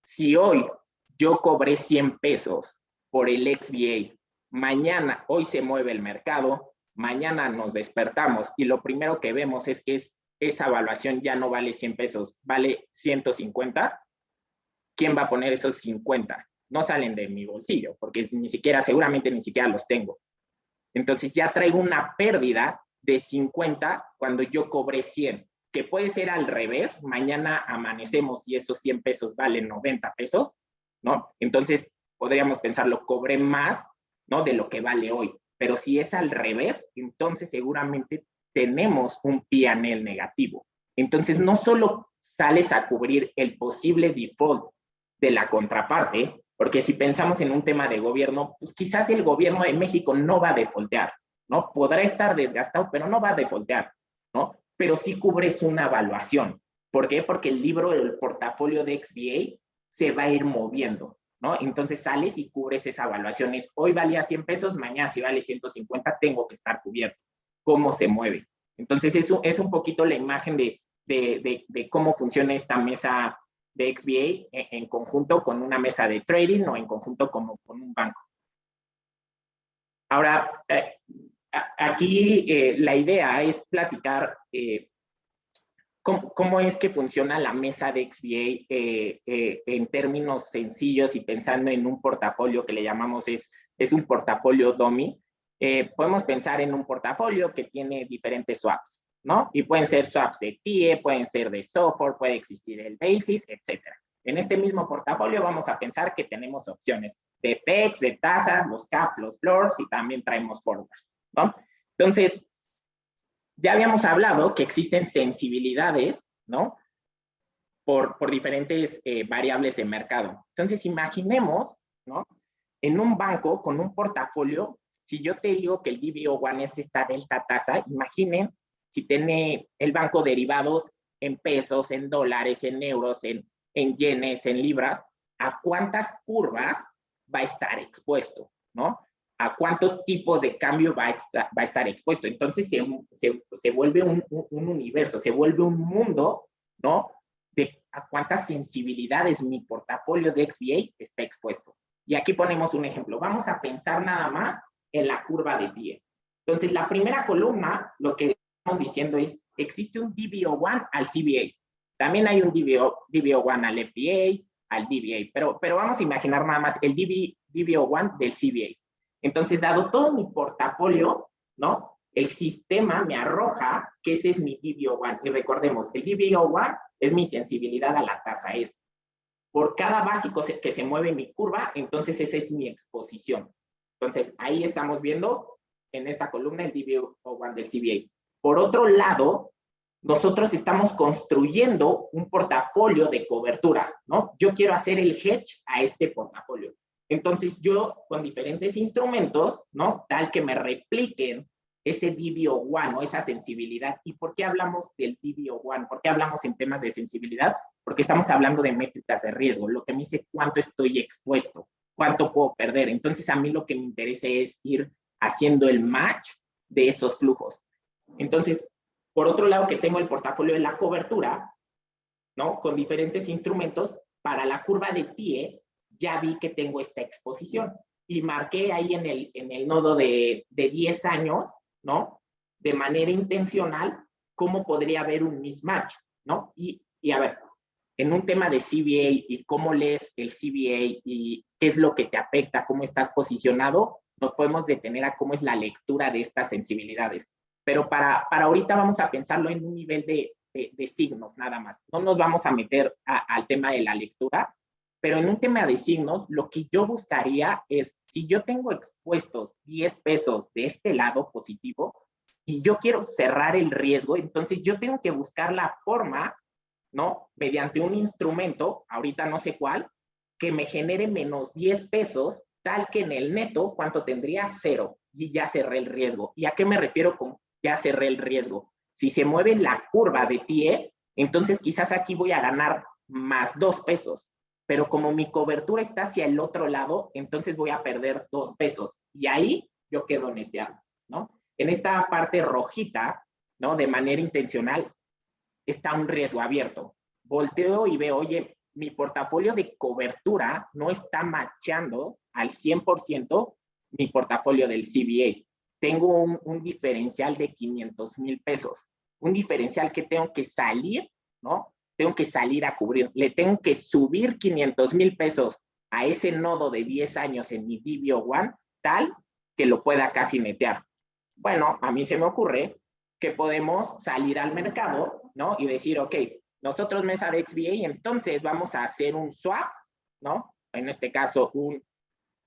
Si hoy yo cobré 100 pesos por el XVA, mañana, hoy se mueve el mercado, mañana nos despertamos y lo primero que vemos es que esa evaluación ya no vale 100 pesos, vale 150. ¿Quién va a poner esos 50? No salen de mi bolsillo, porque seguramente ni siquiera los tengo. Entonces ya traigo una pérdida de 50 cuando yo cobré 100, que puede ser al revés, mañana amanecemos y esos 100 pesos valen 90 pesos, ¿no? Entonces podríamos pensarlo, cobré más, ¿no? De lo que vale hoy. Pero si es al revés, entonces seguramente tenemos un P&L negativo. Entonces no solo sales a cubrir el posible default de la contraparte, porque si pensamos en un tema de gobierno, pues quizás el gobierno de México no va a defaultear, ¿no? Podrá estar desgastado, pero no va a defaultear, ¿no? Pero sí cubres una evaluación. ¿Por qué? Porque el libro del portafolio de XVA se va a ir moviendo, ¿no? Entonces sales y cubres esa evaluación. Hoy valía 100 pesos, mañana si vale 150, tengo que estar cubierto. ¿Cómo se mueve? Entonces eso es un poquito la imagen de cómo funciona esta mesa de XVA en conjunto con una mesa de trading o en conjunto con un banco. Ahora, aquí la idea es platicar cómo es que funciona la mesa de XVA en términos sencillos y pensando en un portafolio que le llamamos es un portafolio dummy. Podemos pensar en un portafolio que tiene diferentes swaps, ¿no? Y pueden ser swaps de TIE, pueden ser de SOFR, puede existir el Basis, etc. En este mismo portafolio vamos a pensar que tenemos opciones de FX, de tasas, los caps, los floors y también traemos forwards, ¿no? Entonces, ya habíamos hablado que existen sensibilidades, ¿no? Por diferentes variables de mercado. Entonces, imaginemos, ¿no? En un banco con un portafolio, si yo te digo que el DBO1 es esta delta tasa, imaginen si tiene el banco derivados en pesos, en dólares, en euros, en yenes, en libras, ¿a cuántas curvas va a estar expuesto? ¿No? ¿A cuántos tipos de cambio va a estar expuesto? Entonces se vuelve un universo, se vuelve un mundo, ¿no? De a cuántas sensibilidades mi portafolio de XVA está expuesto. Y aquí ponemos un ejemplo. Vamos a pensar nada más en la curva de TIE. Entonces, la primera columna, lo que estamos diciendo es, existe un DBO1 al CBA. También hay un DBO1 al FBA, al DBA, pero vamos a imaginar nada más el DBO1 del CBA. Entonces, dado todo mi portafolio, ¿no? El sistema me arroja que ese es mi DBO1. Y recordemos, el DBO1 es mi sensibilidad a la tasa. Es por cada básico que se mueve mi curva, entonces esa es mi exposición. Entonces, ahí estamos viendo en esta columna el DBO1 del CBA. Por otro lado, nosotros estamos construyendo un portafolio de cobertura, ¿no? Yo quiero hacer el hedge a este portafolio. Entonces, yo con diferentes instrumentos, ¿no? Tal que me repliquen ese DBO1 o esa sensibilidad. ¿Y por qué hablamos del DBO1? ¿Por qué hablamos en temas de sensibilidad? Porque estamos hablando de métricas de riesgo, lo que me dice cuánto estoy expuesto, cuánto puedo perder. Entonces, a mí lo que me interesa es ir haciendo el match de esos flujos. Entonces, por otro lado, que tengo el portafolio de la cobertura, ¿no? Con diferentes instrumentos, para la curva de TIE, ya vi que tengo esta exposición. Y marqué ahí en el nodo de 10 años, ¿no? De manera intencional, cómo podría haber un mismatch, ¿no? Y a ver, en un tema de CBA y cómo lees el CBA y qué es lo que te afecta, cómo estás posicionado, nos podemos detener a cómo es la lectura de estas sensibilidades. Pero para ahorita vamos a pensarlo en un nivel de signos nada más. No nos vamos a meter al tema de la lectura, pero en un tema de signos, lo que yo buscaría es, si yo tengo expuestos 10 pesos de este lado positivo y yo quiero cerrar el riesgo, entonces yo tengo que buscar la forma, ¿no? Mediante un instrumento, ahorita no sé cuál, que me genere menos 10 pesos, tal que en el neto, ¿cuánto tendría? 0. Y ya cerré el riesgo. ¿Y a qué me refiero con ya cerré el riesgo? Si se mueve la curva de TIE, entonces quizás aquí voy a ganar más 2 pesos. Pero como mi cobertura está hacia el otro lado, entonces voy a perder 2 pesos. Y ahí yo quedo neteado, ¿no? En esta parte rojita, ¿no? De manera intencional, está un riesgo abierto. Volteo y veo, oye, mi portafolio de cobertura no está macheando al 100% mi portafolio del CBA. Tengo un diferencial de 500,000 pesos. Un diferencial que tengo que salir, ¿no? Tengo que salir a cubrir. Le tengo que subir 500,000 pesos a ese nodo de 10 años en mi DBO1, tal que lo pueda casi netear. Bueno, a mí se me ocurre que podemos salir al mercado, ¿no? Y decir, ok, nosotros mesa de XVA, entonces vamos a hacer un swap, ¿no? En este caso,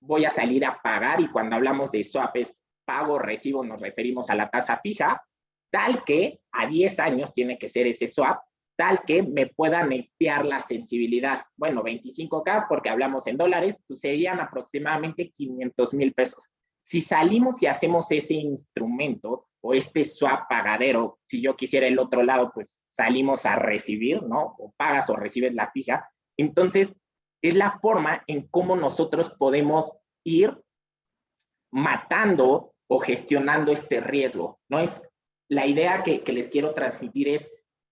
voy a salir a pagar, y cuando hablamos de swap es pago, recibo, nos referimos a la tasa fija, tal que a 10 años tiene que ser ese swap, tal que me pueda netear la sensibilidad. Bueno, 25K, porque hablamos en dólares, pues serían aproximadamente 500,000 pesos. Si salimos y hacemos ese instrumento o este swap pagadero, si yo quisiera el otro lado, pues salimos a recibir, ¿no? O pagas o recibes la fija. Entonces, es la forma en cómo nosotros podemos ir matando o gestionando este riesgo, ¿no? Es la idea que les quiero transmitir es,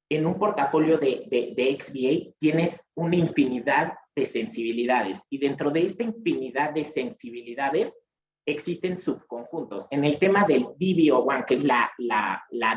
en un portafolio de XVA tienes una infinidad de sensibilidades, y dentro de esta infinidad de sensibilidades existen subconjuntos. En el tema del DBO1, que es la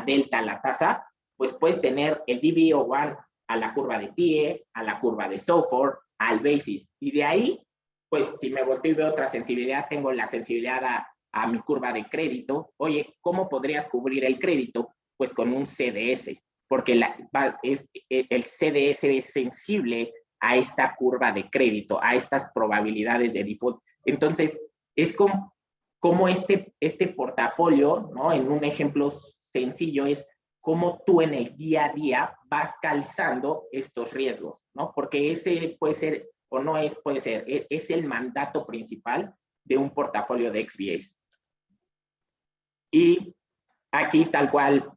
delta, la tasa, pues puedes tener el DBO1 a la curva de TIE, a la curva de SOFR, al basis, y de ahí, pues si me volteo y veo otra sensibilidad, tengo la sensibilidad a mi curva de crédito. Oye, ¿cómo podrías cubrir el crédito? Pues con un CDS, porque el CDS es sensible a esta curva de crédito, a estas probabilidades de default. Entonces, es como este portafolio, ¿no? En un ejemplo sencillo es cómo tú en el día a día vas calzando estos riesgos, ¿no? Porque ese puede ser, o no es, puede ser, es el mandato principal de un portafolio de XVAs. Y aquí tal cual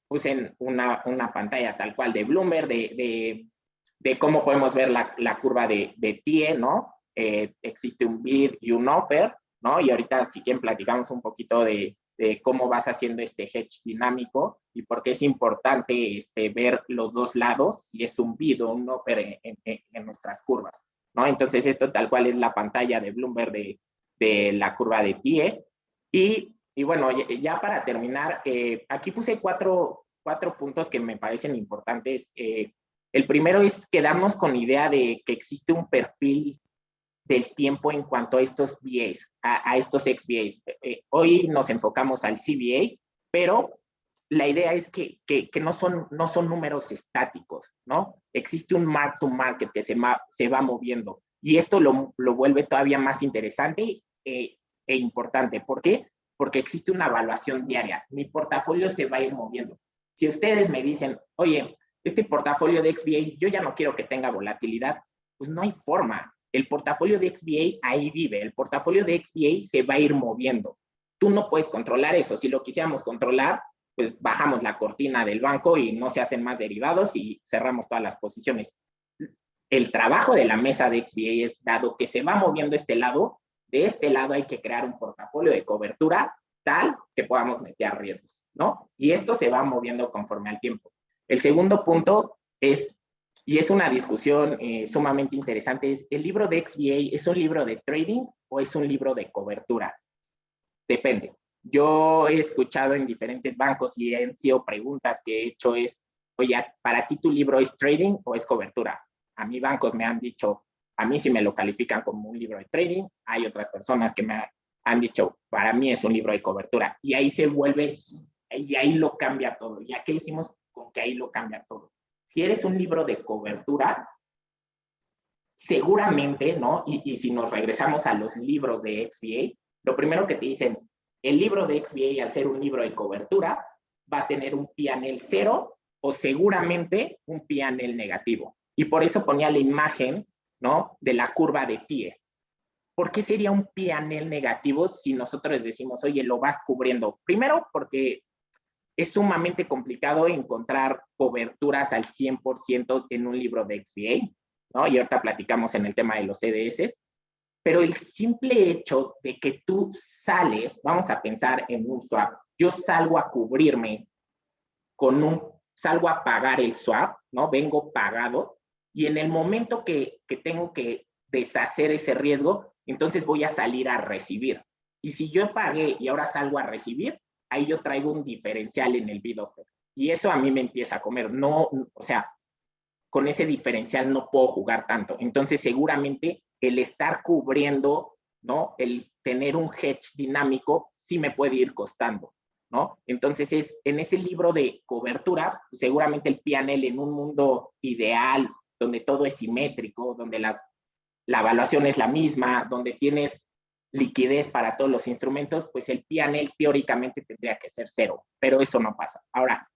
puse una pantalla tal cual de Bloomberg de cómo podemos ver la curva de TIE, ¿no? Existe un bid y un offer, ¿no? Y ahorita si quieren platicamos un poquito de cómo vas haciendo este hedge dinámico y por qué es importante ver los dos lados, si es un bid o un offer en nuestras curvas, ¿no? Entonces esto tal cual es la pantalla de Bloomberg de la curva de TIE. Y bueno, ya para terminar, aquí puse cuatro puntos que me parecen importantes. El primero es quedarnos con la idea de que existe un perfil del tiempo en cuanto a estos VAs, a estos XVAs. Hoy nos enfocamos al CVA, pero la idea es que no son números estáticos, ¿no? Existe un mark to market que se va moviendo, y esto lo vuelve todavía más interesante e importante. ¿Por qué? Porque existe una evaluación diaria. Mi portafolio se va a ir moviendo. Si ustedes me dicen, oye, este portafolio de XVA, yo ya no quiero que tenga volatilidad, pues no hay forma. El portafolio de XVA ahí vive. El portafolio de XVA se va a ir moviendo. Tú no puedes controlar eso. Si lo quisiéramos controlar, pues bajamos la cortina del banco y no se hacen más derivados y cerramos todas las posiciones. El trabajo de la mesa de XVA es, dado que se va moviendo este lado, de este lado hay que crear un portafolio de cobertura tal que podamos meter riesgos, ¿no? Y esto se va moviendo conforme al tiempo. El segundo punto es, y es una discusión sumamente interesante, es, ¿el libro de XVA es un libro de trading o es un libro de cobertura? Depende. Yo he escuchado en diferentes bancos y han sido preguntas que he hecho es, oye, ¿para ti tu libro es trading o es cobertura? A mí bancos me han dicho, a mí sí me lo califican como un libro de trading, hay otras personas que me han dicho, para mí es un libro de cobertura, y ahí se vuelve, y ahí lo cambia todo. ¿Ya qué hicimos con que ahí lo cambia todo? Si eres un libro de cobertura, seguramente, ¿no? Y si nos regresamos a los libros de XVA, lo primero que te dicen, el libro de XVA, al ser un libro de cobertura, va a tener un P&L cero o seguramente un P&L negativo. Y por eso ponía la imagen, ¿no?, de la curva de TIE. ¿Por qué sería un P&L negativo si nosotros decimos, oye, lo vas cubriendo? Primero, porque es sumamente complicado encontrar coberturas al 100% en un libro de XVA, ¿no? Y ahorita platicamos en el tema de los CDS, pero el simple hecho de que tú sales, vamos a pensar en un swap, yo salgo a cubrirme salgo a pagar el swap, ¿no? Vengo pagado, y en el momento que tengo que deshacer ese riesgo, entonces voy a salir a recibir. Y si yo pagué y ahora salgo a recibir, ahí yo traigo un diferencial en el bid offer. Y eso a mí me empieza a comer. No, o sea, con ese diferencial no puedo jugar tanto. Entonces, seguramente el estar cubriendo, ¿no?, el tener un hedge dinámico, sí me puede ir costando, ¿no? Entonces, en ese libro de cobertura, seguramente el P&L en un mundo ideal, donde todo es simétrico, donde la evaluación es la misma, donde tienes liquidez para todos los instrumentos, pues el P&L teóricamente tendría que ser cero, pero eso no pasa. Ahora,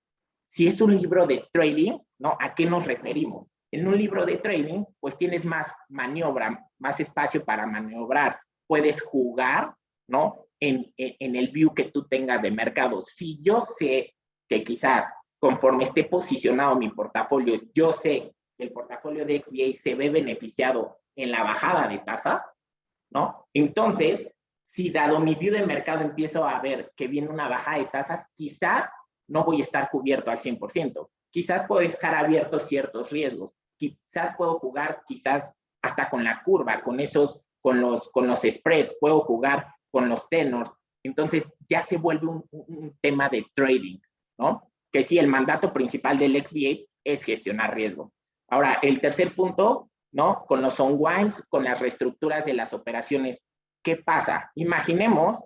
si es un libro de trading, ¿no? ¿A qué nos referimos? En un libro de trading, pues tienes más maniobra, más espacio para maniobrar. Puedes jugar, ¿no?, en el view que tú tengas de mercado. Si yo sé que quizás conforme esté posicionado mi portafolio, yo sé que el portafolio de XVA se ve beneficiado en la bajada de tasas, ¿no? Entonces, si dado mi view de mercado empiezo a ver que viene una bajada de tasas, quizás no voy a estar cubierto al 100%. Quizás puedo dejar abiertos ciertos riesgos. Quizás puedo jugar, quizás hasta con la curva, con los spreads, puedo jugar con los tenors. Entonces ya se vuelve un tema de trading, ¿no? Que sí, el mandato principal del XVA es gestionar riesgo. Ahora, el tercer punto, ¿no?, con los unwinds, con las reestructuras de las operaciones. ¿Qué pasa? Imaginemos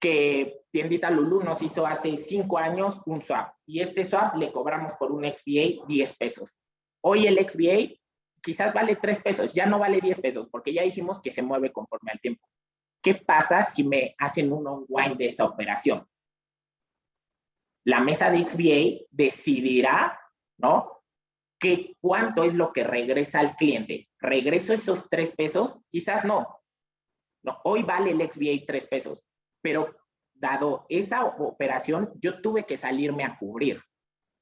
que Tiendita Lulú nos hizo hace 5 años un swap, y este swap le cobramos por un XVA 10 pesos. Hoy el XVA quizás vale 3 pesos, ya no vale 10 pesos, porque ya dijimos que se mueve conforme al tiempo. ¿Qué pasa si me hacen un unwind de esa operación? La mesa de XVA decidirá, ¿no?, cuánto es lo que regresa al cliente. ¿Regreso esos 3 pesos? Quizás no. No, hoy vale el XVA 3 pesos, pero dado esa operación, yo tuve que salirme a cubrir.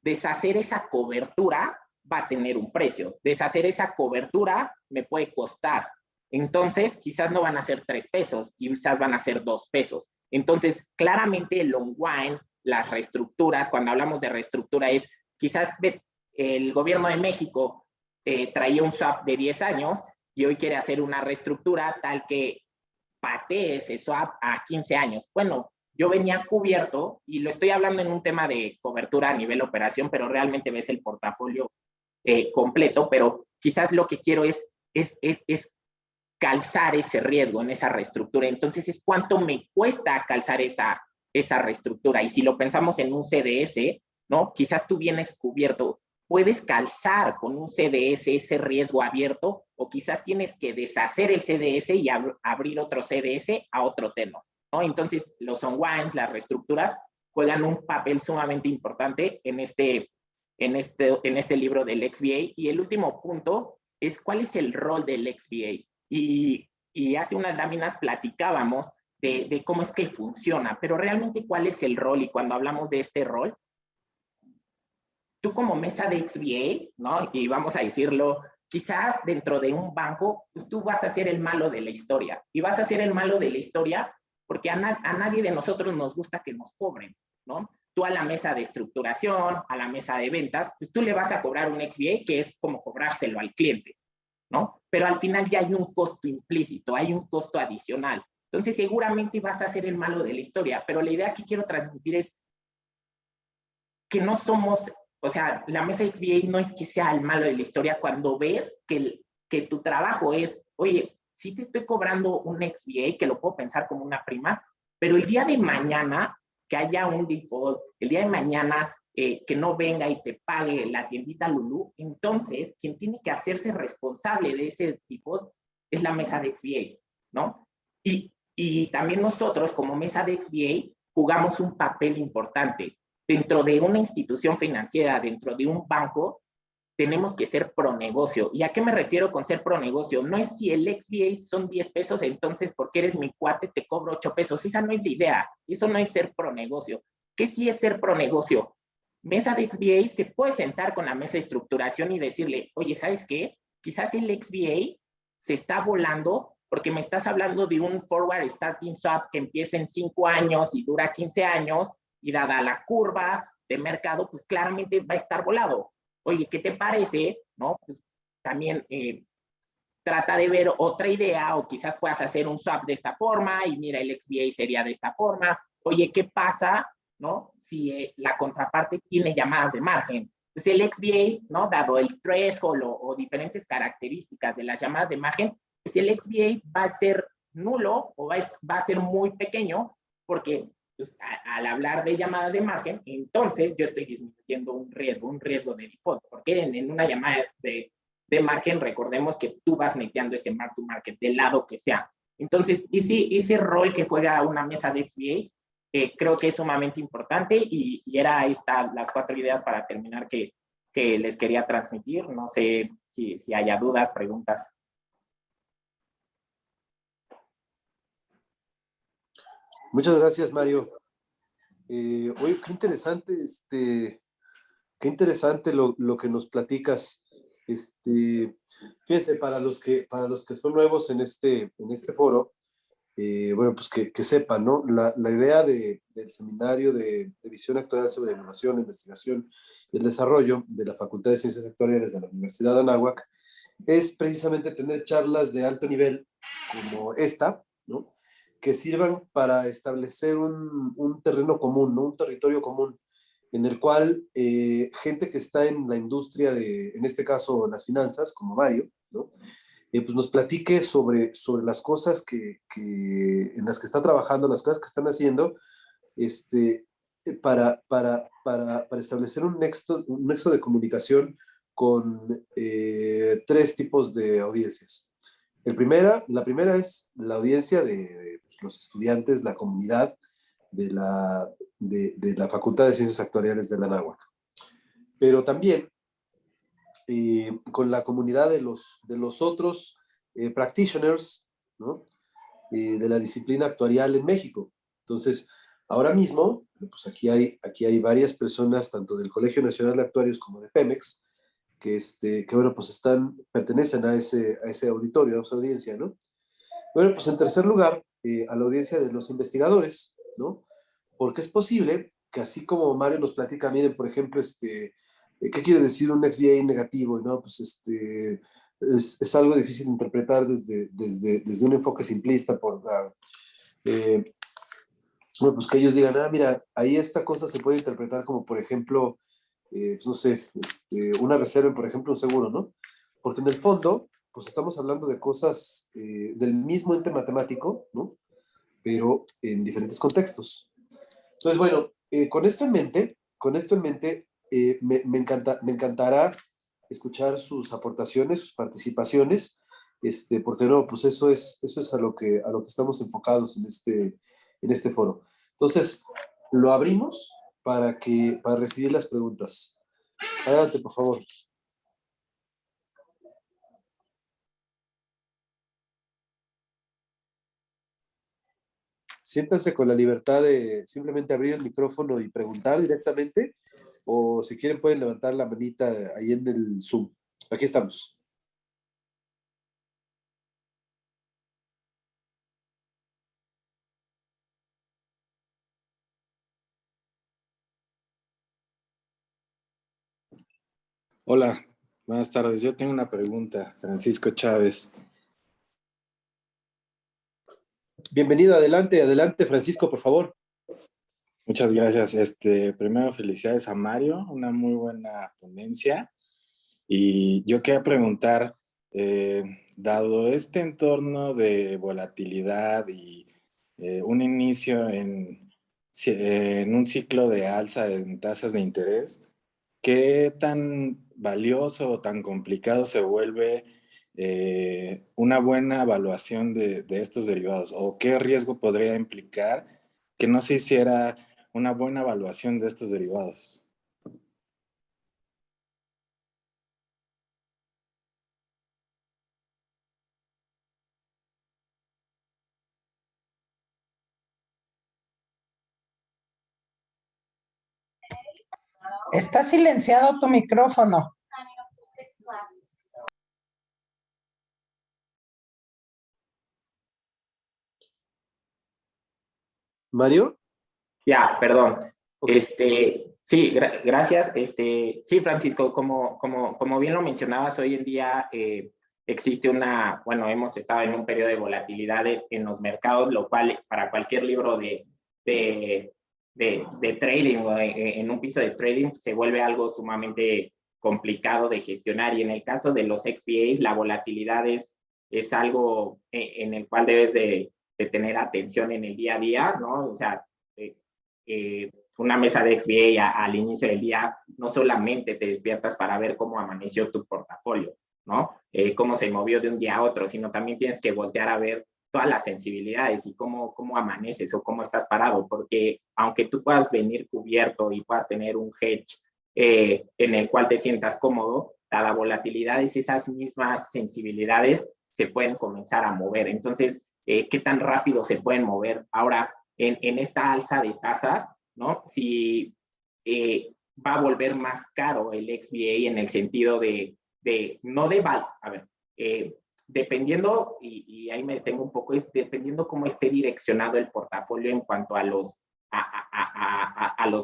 Deshacer esa cobertura va a tener un precio. Deshacer esa cobertura me puede costar. Entonces, quizás no van a ser 3 pesos, quizás van a ser 2 pesos. Entonces, claramente el unwind, las reestructuras, cuando hablamos de reestructura es, quizás el gobierno de México traía un swap de 10 años y hoy quiere hacer una reestructura tal que patee ese swap a 15 años. Bueno, yo venía cubierto, y lo estoy hablando en un tema de cobertura a nivel operación, pero realmente ves el portafolio completo, pero quizás lo que quiero es calzar ese riesgo en esa reestructura. Entonces, es cuánto me cuesta calzar esa reestructura. Y si lo pensamos en un CDS, ¿no?, quizás tú vienes cubierto, puedes calzar con un CDS ese riesgo abierto, o quizás tienes que deshacer el CDS y abrir otro CDS a otro tenor, ¿no? Entonces, los unwinds, las reestructuras, juegan un papel sumamente importante en este libro del XVA. Y el último punto es cuál es el rol del XVA. Y hace unas láminas platicábamos de cómo es que funciona, pero realmente cuál es el rol. Y cuando hablamos de este rol, tú como mesa de XVA, ¿no?, y vamos a decirlo, quizás dentro de un banco, pues tú vas a ser el malo de la historia. Y vas a ser el malo de la historia porque a nadie de nosotros nos gusta que nos cobren, ¿no? Tú a la mesa de estructuración, a la mesa de ventas, pues tú le vas a cobrar un XBA que es como cobrárselo al cliente, ¿no? Pero al final ya hay un costo implícito, hay un costo adicional. Entonces seguramente vas a ser el malo de la historia, pero la idea que quiero transmitir es que no somos, o sea, la mesa XBA no es que sea el malo de la historia cuando ves que tu trabajo es, oye, sí te estoy cobrando un XBA, que lo puedo pensar como una prima, pero el día de mañana que haya un default, el día de mañana que no venga y te pague la tiendita Lulú, entonces quien tiene que hacerse responsable de ese default es la mesa de XBA, ¿no? Y también nosotros como mesa de XBA jugamos un papel importante. Dentro de una institución financiera, dentro de un banco, tenemos que ser pro negocio. ¿Y a qué me refiero con ser pro negocio? No es si el XBA son 10 pesos, entonces porque eres mi cuate te cobro 8 pesos. Esa no es la idea. Eso no es ser pro negocio. ¿Qué sí es ser pro negocio? Mesa de XBA se puede sentar con la mesa de estructuración y decirle, oye, ¿sabes qué? Quizás el XBA se está volando porque me estás hablando de un forward starting swap que empieza en 5 años y dura 15 años y dada la curva de mercado, pues claramente va a estar volado. Oye, ¿qué te parece? ¿No? Pues también trata de ver otra idea o quizás puedas hacer un swap de esta forma y mira, el XBA sería de esta forma. Oye, ¿qué pasa? ¿No? Si la contraparte tiene llamadas de margen. Pues el XBA, ¿no? Dado el threshold o diferentes características de las llamadas de margen, pues el XBA va a ser nulo o va a ser muy pequeño porque pues, al hablar de llamadas de margen, entonces yo estoy disminuyendo un riesgo de default, porque en una llamada de margen, recordemos que tú vas neteando ese mark to market del lado que sea. Entonces, ese rol que juega una mesa de XBA, creo que es sumamente importante y era las 4 ideas para terminar que les quería transmitir. No sé si haya dudas, preguntas. Muchas gracias, Mario. Oye, qué interesante lo que nos platicas. Fíjense, para los que son nuevos en este foro, bueno, pues que sepan, ¿no? La idea del seminario de visión actual sobre la innovación, la investigación y el desarrollo de la Facultad de Ciencias Actuariales de la Universidad de Anáhuac es precisamente tener charlas de alto nivel como esta, ¿no? Que sirvan para establecer un terreno común, ¿no? Un territorio común en el cual gente que está en la industria en este caso, las finanzas, como Mario, ¿no? Pues nos platique sobre las cosas en las que está trabajando, las cosas que están haciendo, para establecer un nexo de comunicación con 3 tipos de audiencias. La primera es la audiencia de los estudiantes, la comunidad de la Facultad de Ciencias Actuariales de la Anáhuac. Pero también con la comunidad de los otros practitioners, ¿no? De la disciplina actuarial en México. Entonces, ahora mismo, pues aquí hay varias personas, tanto del Colegio Nacional de Actuarios como de Pemex, que bueno, pues pertenecen a ese auditorio, a esa audiencia, ¿no? Bueno, pues en tercer lugar, a la audiencia de los investigadores, ¿no? Porque es posible que así como Mario nos platica, miren, por ejemplo, ¿qué quiere decir un XBA negativo? ¿No? Pues es algo difícil de interpretar desde un enfoque simplista eh, bueno, pues que ellos digan, mira, ahí esta cosa se puede interpretar como, por ejemplo, pues no sé, una reserva, por ejemplo, un seguro, ¿no? Porque en el fondo, pues estamos hablando de cosas del mismo ente matemático, ¿no? Pero en diferentes contextos. Entonces, bueno, con esto en mente, me encantará escuchar sus aportaciones, sus participaciones, porque no, pues eso es a lo que estamos enfocados en este foro. Entonces, lo abrimos para recibir las preguntas. Adelante, por favor. Siéntanse con la libertad de simplemente abrir el micrófono y preguntar directamente, o si quieren pueden levantar la manita ahí en el Zoom. Aquí estamos. Hola, buenas tardes. Yo tengo una pregunta, Francisco Chávez. Bienvenido, adelante, adelante, Francisco, por favor. Muchas gracias. Primero, felicidades a Mario, una muy buena ponencia. Y yo quería preguntar, dado este entorno de volatilidad y un inicio en un ciclo de alza en tasas de interés, ¿qué tan valioso o tan complicado se vuelve una buena evaluación de estos derivados? ¿O qué riesgo podría implicar que no se hiciera una buena evaluación de estos derivados? Está silenciado tu micrófono. Mario. Ya, perdón. Okay. Sí, gracias. Sí, Francisco, como bien lo mencionabas, hoy en día existe bueno, hemos estado en un periodo de volatilidad en los mercados, lo cual para cualquier libro de trading o en un piso de trading se vuelve algo sumamente complicado de gestionar. Y en el caso de los XVAs, la volatilidad es algo en el cual debes de tener atención en el día a día, ¿no? O sea, una mesa de XVA al inicio del día, no solamente te despiertas para ver cómo amaneció tu portafolio, ¿no? Cómo se movió de un día a otro, sino también tienes que voltear a ver todas las sensibilidades y cómo amaneces o cómo estás parado, porque aunque tú puedas venir cubierto y puedas tener un hedge en el cual te sientas cómodo, dada volatilidades, esas mismas sensibilidades se pueden comenzar a mover. Entonces, ¿qué tan rápido se pueden mover? Ahora, en esta alza de tasas, ¿no? Si va a volver más caro el XVA en el sentido no de, a ver, dependiendo, y ahí me detengo un poco, es dependiendo cómo esté direccionado el portafolio en cuanto a los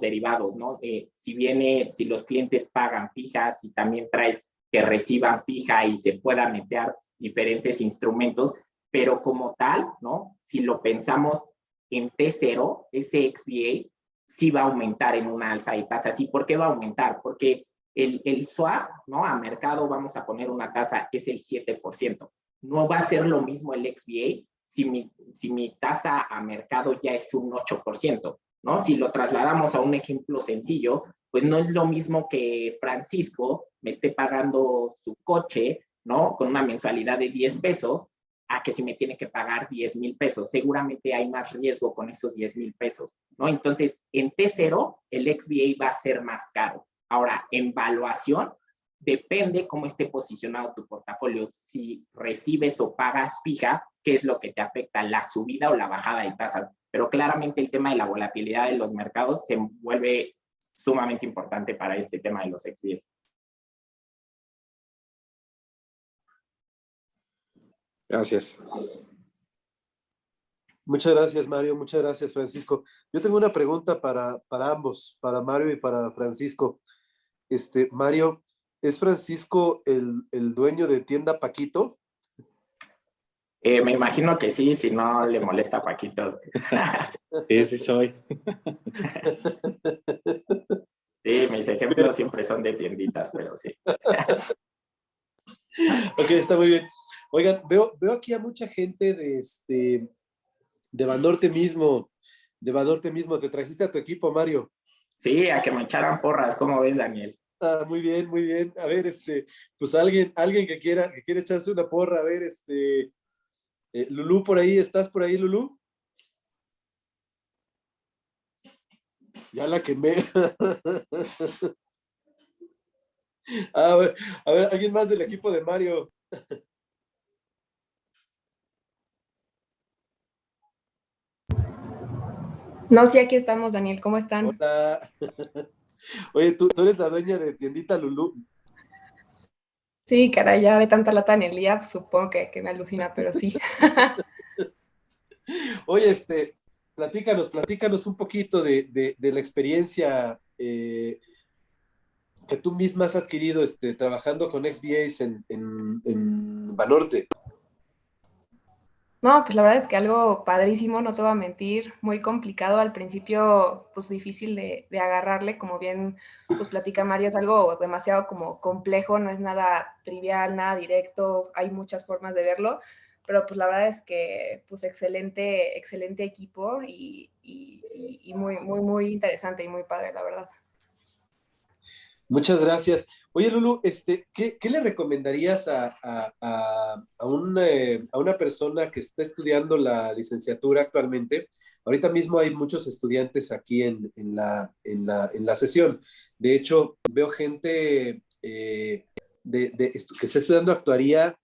derivados, ¿no? Si los clientes pagan fijas y también traes que reciban fija y se puedan meter diferentes instrumentos, pero como tal, ¿no? Si lo pensamos en T0, ese XVA sí va a aumentar en una alza de tasas. ¿Y por qué va a aumentar? Porque el swap, ¿no? A mercado vamos a poner una tasa, es el 7%. No va a ser lo mismo el XVA si mi tasa a mercado ya es un 8%, ¿no? Si lo trasladamos a un ejemplo sencillo, pues no es lo mismo que Francisco me esté pagando su coche, ¿no? Con una mensualidad de 10 pesos, a que si me tiene que pagar 10,000 pesos. Seguramente hay más riesgo con esos 10,000 pesos, ¿no? Entonces, en T0, el XVA va a ser más caro. Ahora, en valuación, depende cómo esté posicionado tu portafolio. Si recibes o pagas fija, ¿qué es lo que te afecta? ¿La subida o la bajada de tasas? Pero claramente el tema de la volatilidad de los mercados se vuelve sumamente importante para este tema de los XVAs. Gracias. Muchas gracias, Mario. Muchas gracias, Francisco. Yo tengo una pregunta para ambos, para Mario y para Francisco. Mario, ¿es Francisco el dueño de tienda Paquito? Me imagino que sí, si no le molesta a Paquito. Sí soy. Sí, mis ejemplos siempre son de tienditas, pero sí. Ok, está muy bien. Oigan, veo aquí a mucha gente de Banorte mismo. De Banorte mismo. ¿Te trajiste a tu equipo, Mario? Sí, a que me echaran porras. ¿Cómo ves, Daniel? Ah, muy bien, muy bien. A ver, pues alguien que quiera echarse una porra. A ver, Lulú por ahí, ¿estás por ahí, Lulú? Ya la quemé. A ver, alguien más del equipo de Mario. No, sí, aquí estamos, Daniel. ¿Cómo están? Hola. Oye, tú eres la dueña de tiendita Lulú. Sí, caray, ya de tanta lata en el día, supongo que me alucina, pero sí. Oye, platícanos un poquito de la experiencia. que tú misma has adquirido trabajando con XBAs en Banorte? No, pues la verdad es que algo padrísimo, no te voy a mentir, muy complicado al principio, pues difícil de agarrarle, como bien pues platica Mario, es algo demasiado como complejo, no es nada trivial, nada directo, hay muchas formas de verlo, pero pues la verdad es que pues excelente, excelente equipo y muy, muy, muy interesante y muy padre, la verdad. Muchas gracias. Oye, Lulu, ¿qué le recomendarías a una persona que está estudiando la licenciatura actualmente? Ahorita mismo hay muchos estudiantes aquí en la sesión. De hecho, veo gente que está estudiando actuaría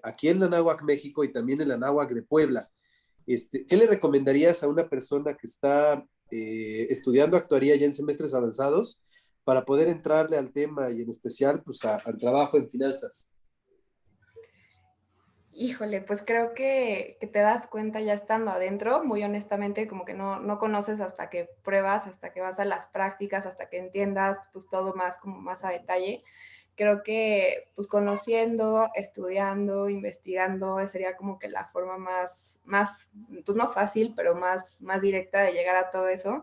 aquí en la Anáhuac, México, y también en la Anáhuac de Puebla. ¿Qué le recomendarías a una persona que está estudiando actuaría ya en semestres avanzados para poder entrarle al tema y en especial pues al trabajo en finanzas? Híjole, pues creo que te das cuenta ya estando adentro, muy honestamente, como que no conoces hasta que pruebas, hasta que vas a las prácticas, hasta que entiendas pues todo más como más a detalle. Creo que pues conociendo, estudiando, investigando, sería como que la forma más pues no fácil, pero más directa de llegar a todo eso.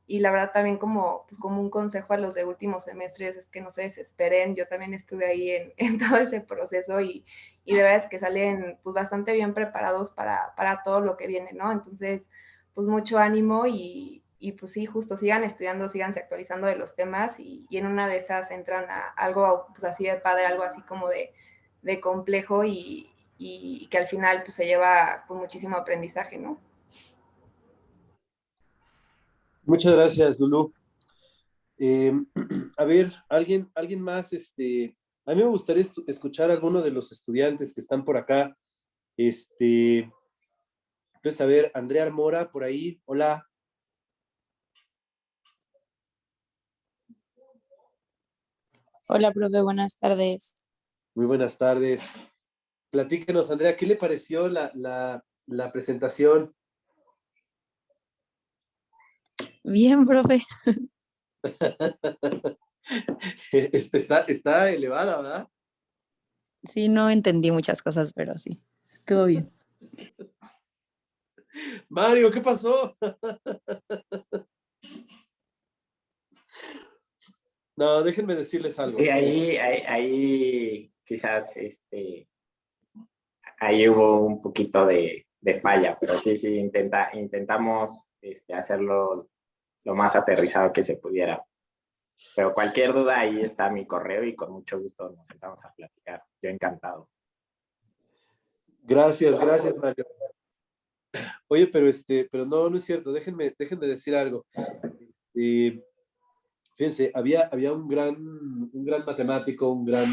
Y la verdad también como, pues como un consejo a los de últimos semestres es que no se desesperen. Yo también estuve ahí en todo ese proceso y de verdad es que salen pues bastante bien preparados para todo lo que viene, ¿no? Entonces, pues mucho ánimo y pues sí, justo sigan estudiando, síganse actualizando de los temas y en una de esas entran a algo pues así de padre, algo así como de complejo y que al final pues se lleva pues muchísimo aprendizaje, ¿no? Muchas gracias, Lulu. Eh, a ver, alguien más, a mí me gustaría escuchar a alguno de los estudiantes que están por acá. Entonces, a ver, Andrea Armora, por ahí, hola, Hola, profe, buenas tardes. muy buenas tardes. Platíquenos, Andrea, ¿qué le pareció la presentación? Bien, profe. Está elevada, ¿verdad? Sí, no entendí muchas cosas, pero sí, estuvo bien. Mario, ¿qué pasó? No, déjenme decirles algo. Sí, ahí quizás ahí hubo un poquito de falla, pero sí, intentamos hacerlo lo más aterrizado que se pudiera. Pero cualquier duda, ahí está mi correo y con mucho gusto nos sentamos a platicar. Yo encantado. Gracias, gracias, Mario. Oye, pero no es cierto. Déjenme decir algo. Eh, Fíjense, había un gran matemático, un gran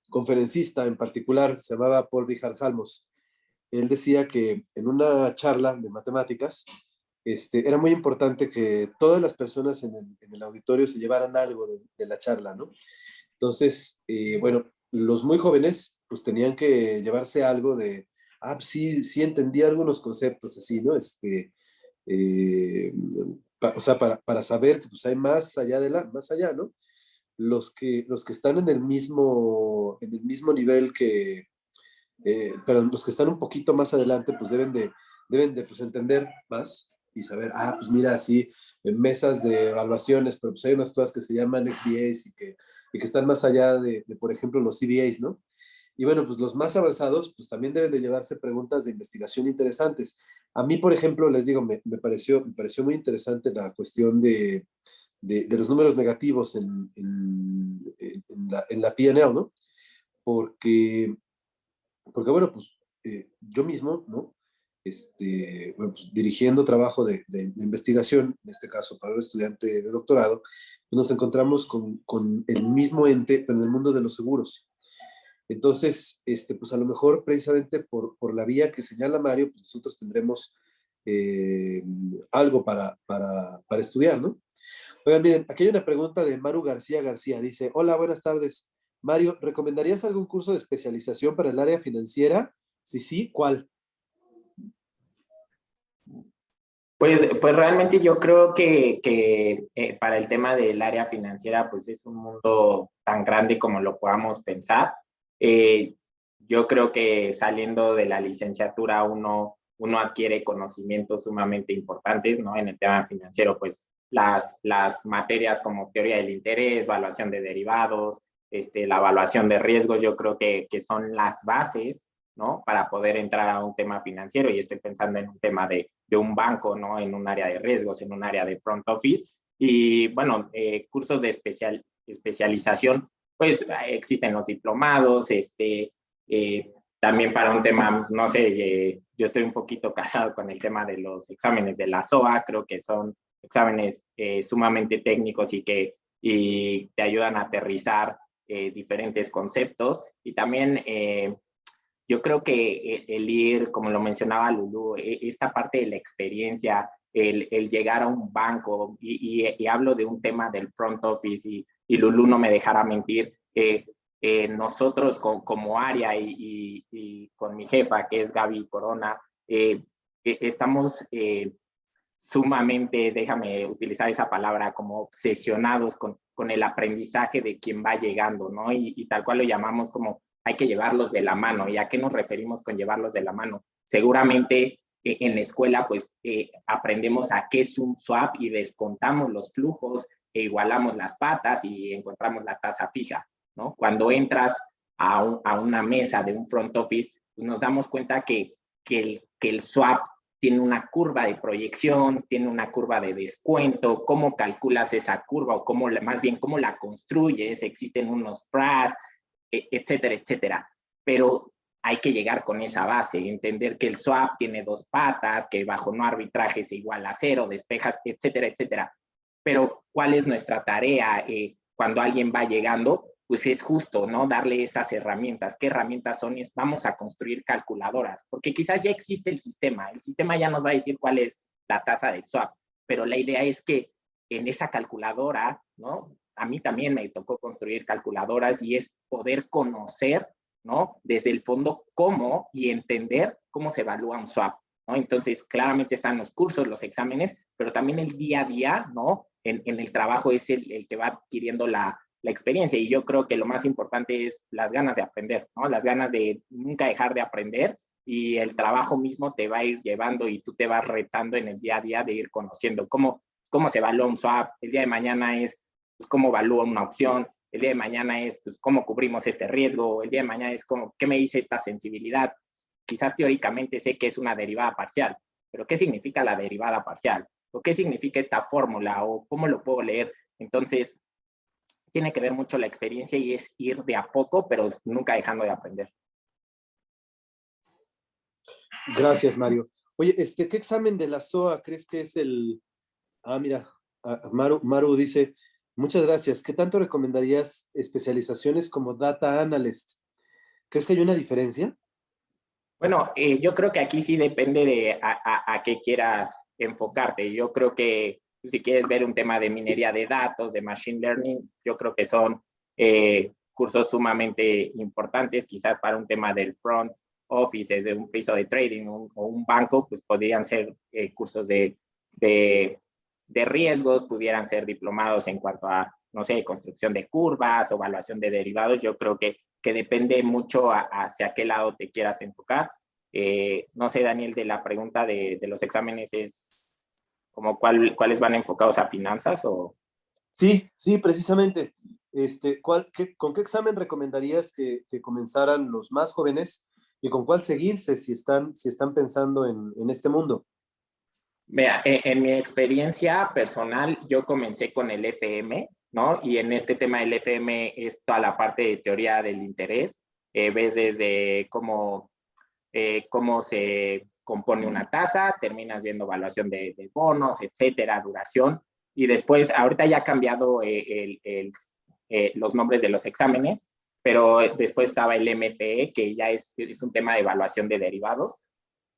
conferencista en particular, se llamaba Paul Richard Halmos. Él decía que en una charla de matemáticas, era muy importante que todas las personas en el auditorio se llevaran algo de la charla, ¿no? Entonces, bueno, los muy jóvenes, pues tenían que llevarse algo pues sí entendí algunos conceptos así, ¿no? Eh, o sea, para saber que pues hay más allá más allá, ¿no? Los que están en el mismo nivel pero los que están un poquito más adelante, pues deben de pues, entender más y saber, pues mira, así, en mesas de evaluaciones, pero pues hay unas cosas que se llaman XBAs y que están más allá por ejemplo, los CBAs, ¿no? Y bueno, pues los más avanzados, pues también deben de llevarse preguntas de investigación interesantes. A mí, por ejemplo, les digo, me pareció muy interesante la cuestión de los números negativos en la PNL, ¿no? Porque bueno, pues yo mismo, ¿no? Bueno, pues, dirigiendo trabajo de investigación, en este caso para un estudiante de doctorado, pues nos encontramos con el mismo ente, pero en el mundo de los seguros. Entonces, pues a lo mejor precisamente por la vía que señala Mario, pues nosotros tendremos algo para estudiar, ¿no? Oigan, miren, aquí hay una pregunta de Maru García García. Dice, hola, buenas tardes. Mario, ¿recomendarías algún curso de especialización para el área financiera? Sí, sí, ¿cuál? Pues realmente yo creo que para el tema del área financiera, pues es un mundo tan grande como lo podamos pensar. Eh, yo creo que saliendo de la licenciatura uno adquiere conocimientos sumamente importantes, ¿no? En el tema financiero, pues las materias como teoría del interés, evaluación de derivados, la evaluación de riesgos, yo creo que son las bases, ¿no? Para poder entrar a un tema financiero, y estoy pensando en un tema de un banco, ¿no? En un área de riesgos, en un área de front office. Y bueno, cursos de especialización, pues existen los diplomados, también para un tema, no sé, yo estoy un poquito casado con el tema de los exámenes de la SOA, creo que son exámenes sumamente técnicos y te ayudan a aterrizar diferentes conceptos. Y también yo creo que el ir, como lo mencionaba Lulú, esta parte de la experiencia, el llegar a un banco, y hablo de un tema del front office, y Lulú no me dejará mentir, nosotros como área y con mi jefa, que es Gaby Corona, estamos sumamente, déjame utilizar esa palabra, como obsesionados con el aprendizaje de quien va llegando, ¿no? Y tal cual lo llamamos como hay que llevarlos de la mano. ¿Y a qué nos referimos con llevarlos de la mano? Seguramente en la escuela pues aprendemos a qué es un swap y descontamos los flujos, e igualamos las patas y encontramos la tasa fija, ¿no? Cuando entras a una mesa de un front office, pues nos damos cuenta que el swap tiene una curva de proyección, tiene una curva de descuento, cómo calculas esa curva, o cómo, más bien cómo la construyes, existen unos PRAS, etcétera, etcétera. Pero hay que llegar con esa base, entender que el swap tiene dos patas, que bajo no arbitraje es igual a cero, despejas, etcétera, etcétera. Pero ¿cuál es nuestra tarea cuando alguien va llegando? Pues es justo, ¿no? Darle esas herramientas. ¿Qué herramientas son? Vamos a construir calculadoras, porque quizás ya existe el sistema ya nos va a decir cuál es la tasa del swap, pero la idea es que en esa calculadora, ¿no? A mí también me tocó construir calculadoras, y es poder conocer, ¿no? Desde el fondo cómo, y entender cómo se evalúa un swap, ¿no? Entonces, claramente están los cursos, los exámenes, pero también el día a día, ¿no? En el trabajo es el que va adquiriendo la experiencia, y yo creo que lo más importante es las ganas de aprender, ¿no? Las ganas de nunca dejar de aprender, y el trabajo mismo te va a ir llevando y tú te vas retando en el día a día de ir conociendo cómo se evalúa un swap. El día de mañana es pues, cómo evalúa una opción, el día de mañana es pues, cómo cubrimos este riesgo, el día de mañana es como qué me dice esta sensibilidad. Quizás teóricamente sé que es una derivada parcial, pero ¿qué significa la derivada parcial? ¿O qué significa esta fórmula? ¿O cómo lo puedo leer? Entonces, tiene que ver mucho la experiencia, y es ir de a poco, pero nunca dejando de aprender. Gracias, Mario. Oye, ¿qué examen de la SOA crees que es el... Ah, mira, Maru dice, muchas gracias. ¿Qué tanto recomendarías especializaciones como Data Analyst? ¿Crees que hay una diferencia? Bueno, yo creo que aquí sí depende de a qué quieras enfocarte. Yo creo que si quieres ver un tema de minería de datos, de machine learning, yo creo que son cursos sumamente importantes. Quizás para un tema del front office, de un piso de trading o un banco, pues podrían ser cursos de riesgos, pudieran ser diplomados en cuanto a, no sé, construcción de curvas o evaluación de derivados. Yo creo que depende mucho hacia qué lado te quieras enfocar. No sé, Daniel, de la pregunta de los exámenes es como cuáles van enfocados a finanzas o... Sí, sí, precisamente. ¿Con qué examen recomendarías que comenzaran los más jóvenes y con cuál seguirse si están pensando en este mundo? Mira, en mi experiencia personal, yo comencé con el FM, ¿no? Y en este tema del FM es toda la parte de teoría del interés. Ves desde cómo se compone una tasa, terminas viendo evaluación de bonos, etcétera, duración. Y después, ahorita ya ha cambiado los nombres de los exámenes, pero después estaba el MFE, que ya es un tema de evaluación de derivados,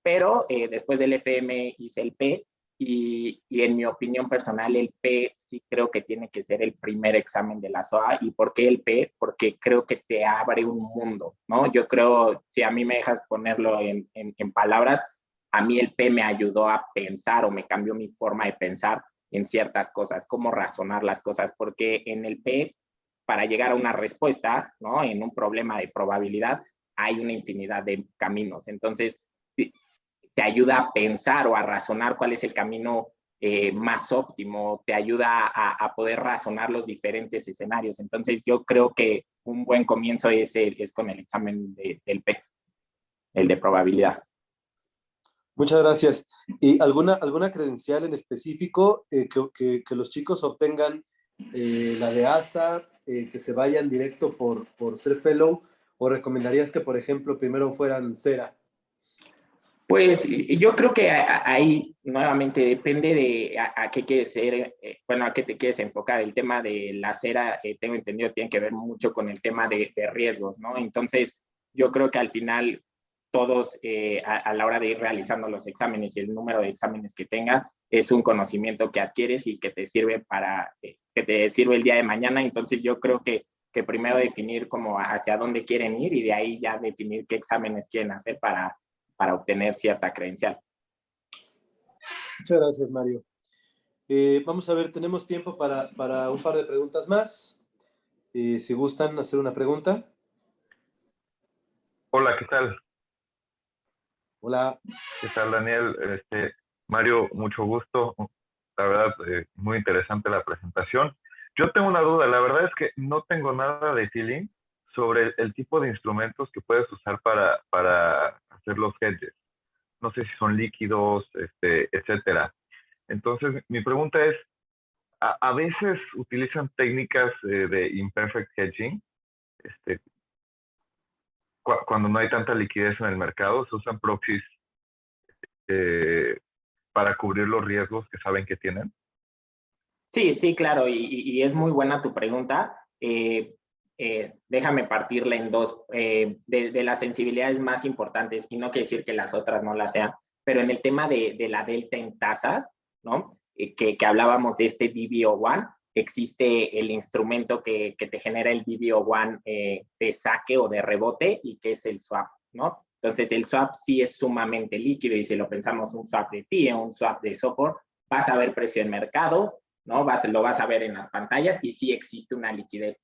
pero después del FM hice el P, y en mi opinión personal el P sí creo que tiene que ser el primer examen de la SOA. ¿Y por qué el P? Porque creo que te abre un mundo, ¿no? Yo creo, si a mí me dejas ponerlo en palabras, a mí el P me ayudó a pensar o me cambió mi forma de pensar en ciertas cosas, cómo razonar las cosas, porque en el P, para llegar a una respuesta, ¿no? En un problema de probabilidad, hay una infinidad de caminos. Entonces, te ayuda a pensar o a razonar cuál es el camino más óptimo, te ayuda a poder razonar los diferentes escenarios. Entonces, yo creo que un buen comienzo es con el examen del P, el de probabilidad. Muchas gracias. ¿Y alguna credencial en específico que los chicos obtengan la de ASA, que se vayan directo por ser fellow, o recomendarías que, por ejemplo, primero fueran CERA? Pues yo creo que ahí nuevamente depende de a qué quieres ser, bueno, a qué te quieres enfocar. El tema de la CERA, tengo entendido, tiene que ver mucho con el tema de riesgos, ¿no? Entonces, yo creo que al final todos a la hora de ir realizando los exámenes y el número de exámenes que tenga, es un conocimiento que adquieres y que te sirve que te sirve el día de mañana. Entonces, yo creo que primero definir como hacia dónde quieren ir y de ahí ya definir qué exámenes quieren hacer para obtener cierta credencial. Muchas gracias, Mario. Vamos a ver, tenemos tiempo para un par de preguntas más. Si gustan hacer una pregunta. Hola, ¿qué tal? Hola. ¿Qué tal, Daniel? Mario, mucho gusto. La verdad, muy interesante la presentación. Yo tengo una duda. La verdad es que no tengo nada de feeling sobre el tipo de instrumentos que puedes usar para hacer los hedges. No sé si son líquidos, etcétera. Entonces, mi pregunta es, a veces utilizan técnicas de imperfect hedging, cuando no hay tanta liquidez en el mercado, se usan proxies para cubrir los riesgos que saben que tienen. Sí, sí, claro, y es muy buena tu pregunta. Déjame partirla en dos, de las sensibilidades más importantes, y no quiere decir que las otras no las sean, pero en el tema de la delta en tasas, ¿no? Que hablábamos de este DBO1, existe el instrumento que te genera el DBO1 de saque o de rebote, y que es el swap, ¿no? Entonces, el swap sí es sumamente líquido, y si lo pensamos un swap de TIE o un swap de SOFR, vas a ver precio en mercado, ¿no? Lo vas a ver en las pantallas, y sí existe una liquidez.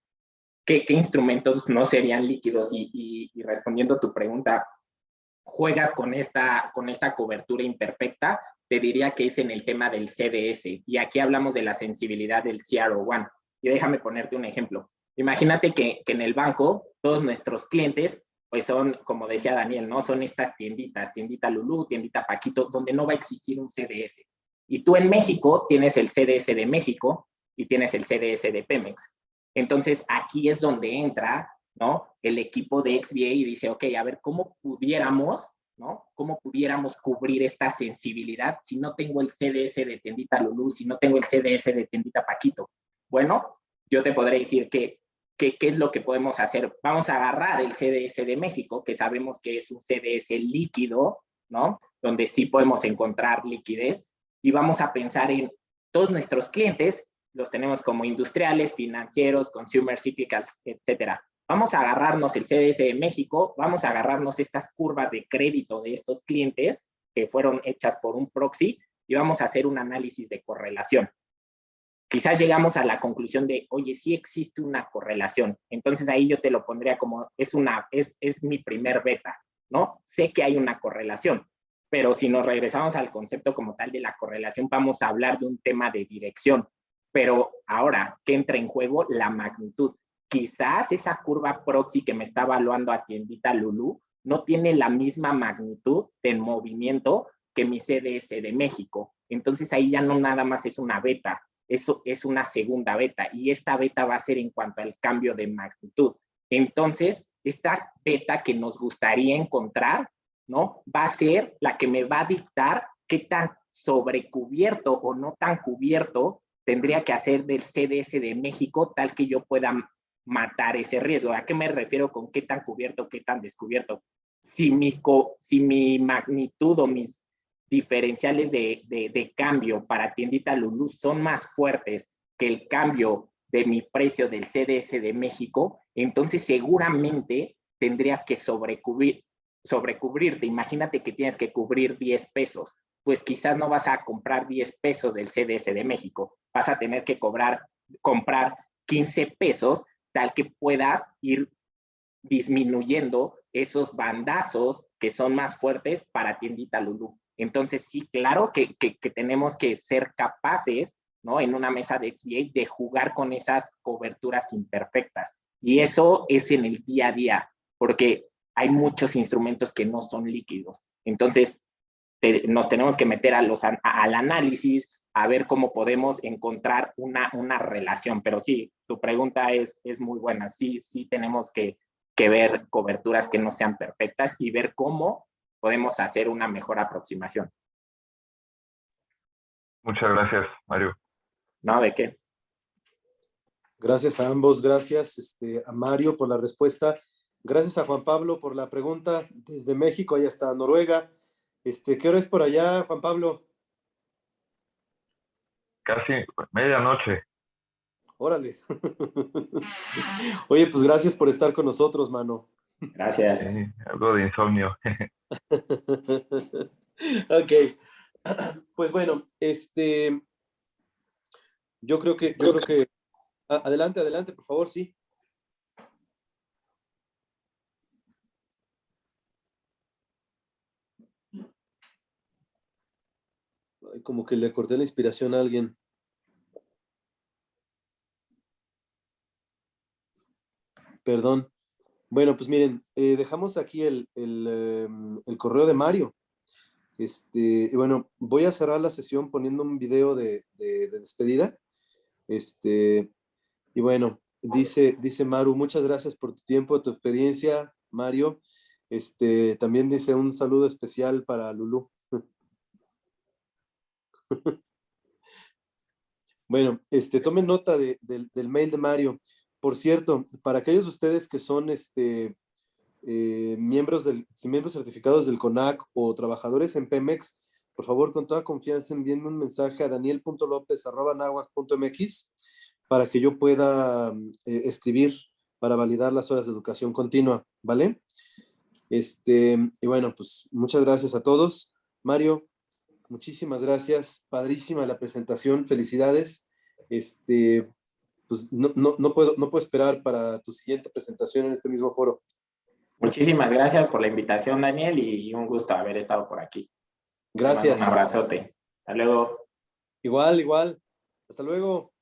¿Qué instrumentos no serían líquidos? Y respondiendo a tu pregunta, ¿juegas con esta cobertura imperfecta? Te diría que es en el tema del CDS, y aquí hablamos de la sensibilidad del CR1. Y déjame ponerte un ejemplo. Imagínate que en el banco todos nuestros clientes pues son, como decía Daniel, ¿no? Son estas tienditas, tiendita Lulú, tiendita Paquito, donde no va a existir un CDS. Y tú en México tienes el CDS de México y tienes el CDS de Pemex. Entonces, aquí es donde entra, ¿no? El equipo de XVA y dice, ok, a ver, ¿cómo pudiéramos, ¿no? ¿Cómo pudiéramos cubrir esta sensibilidad si no tengo el CDS de tiendita Lulú, si no tengo el CDS de tiendita Paquito? Bueno, yo te podré decir ¿qué es lo que podemos hacer? Vamos a agarrar el CDS de México, que sabemos que es un CDS líquido, ¿no? Donde sí podemos encontrar liquidez, y vamos a pensar en todos nuestros clientes, los tenemos como industriales, financieros, consumer cyclicals, etcétera. Vamos a agarrarnos el CDS de México, vamos a agarrarnos estas curvas de crédito de estos clientes que fueron hechas por un proxy, y vamos a hacer un análisis de correlación. Quizás llegamos a la conclusión de, oye, sí existe una correlación. Entonces ahí yo te lo pondría como, es mi primer beta, ¿no? Sé que hay una correlación, pero si nos regresamos al concepto como tal de la correlación, vamos a hablar de un tema de dirección. Pero ahora, ¿qué entra en juego? La magnitud. Quizás esa curva proxy que me está evaluando a tiendita Lulú no tiene la misma magnitud de movimiento que mi CDS de México. Entonces ahí ya no nada más es una beta, eso es una segunda beta, y esta beta va a ser en cuanto al cambio de magnitud. Entonces, esta beta que nos gustaría encontrar, ¿no? Va a ser la que me va a dictar qué tan sobrecubierto o no tan cubierto tendría que hacer del CDS de México, tal que yo pueda matar ese riesgo. ¿A qué me refiero con qué tan cubierto, qué tan descubierto? Si mi magnitud o mis diferenciales de cambio para tiendita Lulú son más fuertes que el cambio de mi precio del CDS de México, entonces seguramente tendrías que sobrecubrir sobrecubrirte. Imagínate que tienes que cubrir 10 pesos. Pues quizás no vas a comprar 10 pesos del CDS de México. Vas a tener que comprar 15 pesos, tal que puedas ir disminuyendo esos bandazos que son más fuertes para tiendita Lulú. Entonces, sí, claro que tenemos que ser capaces, ¿no? En una mesa de XVA de jugar con esas coberturas imperfectas. Y eso es en el día a día, porque hay muchos instrumentos que no son líquidos. Entonces, nos tenemos que meter al análisis, a ver cómo podemos encontrar una relación. Pero sí, tu pregunta es muy buena. Sí tenemos que ver coberturas que no sean perfectas y ver cómo podemos hacer una mejor aproximación. Muchas gracias, Mario. No, ¿de qué? Gracias a ambos, gracias a Mario por la respuesta. Gracias a Juan Pablo por la pregunta desde México y hasta Noruega. ¿Qué hora es por allá, Juan Pablo? Casi medianoche. Órale. Oye, pues gracias por estar con nosotros, mano. Gracias. Sí, algo de insomnio. Ok. Pues bueno, yo creo que adelante, por favor, sí. Ay, como que le corté la inspiración a alguien. Perdón. Bueno, pues miren, dejamos aquí el correo de Mario. Y bueno, voy a cerrar la sesión poniendo un video de despedida. Y bueno, dice Maru, muchas gracias por tu tiempo, tu experiencia, Mario. También dice un saludo especial para Lulú. Bueno, tomen nota del mail de Mario. Por cierto, para aquellos de ustedes que son miembros certificados del CONAC o trabajadores en Pemex, por favor, con toda confianza, envíenme un mensaje a daniel.lopez@nahuac.mx para que yo pueda escribir para validar las horas de educación continua, ¿vale? Y bueno, pues muchas gracias a todos. Mario, muchísimas gracias. Padrísima la presentación, felicidades. Pues no puedo esperar para tu siguiente presentación en este mismo foro. Muchísimas gracias por la invitación, Daniel, y un gusto haber estado por aquí. Gracias. Un abrazote. Hasta luego. Igual. Hasta luego.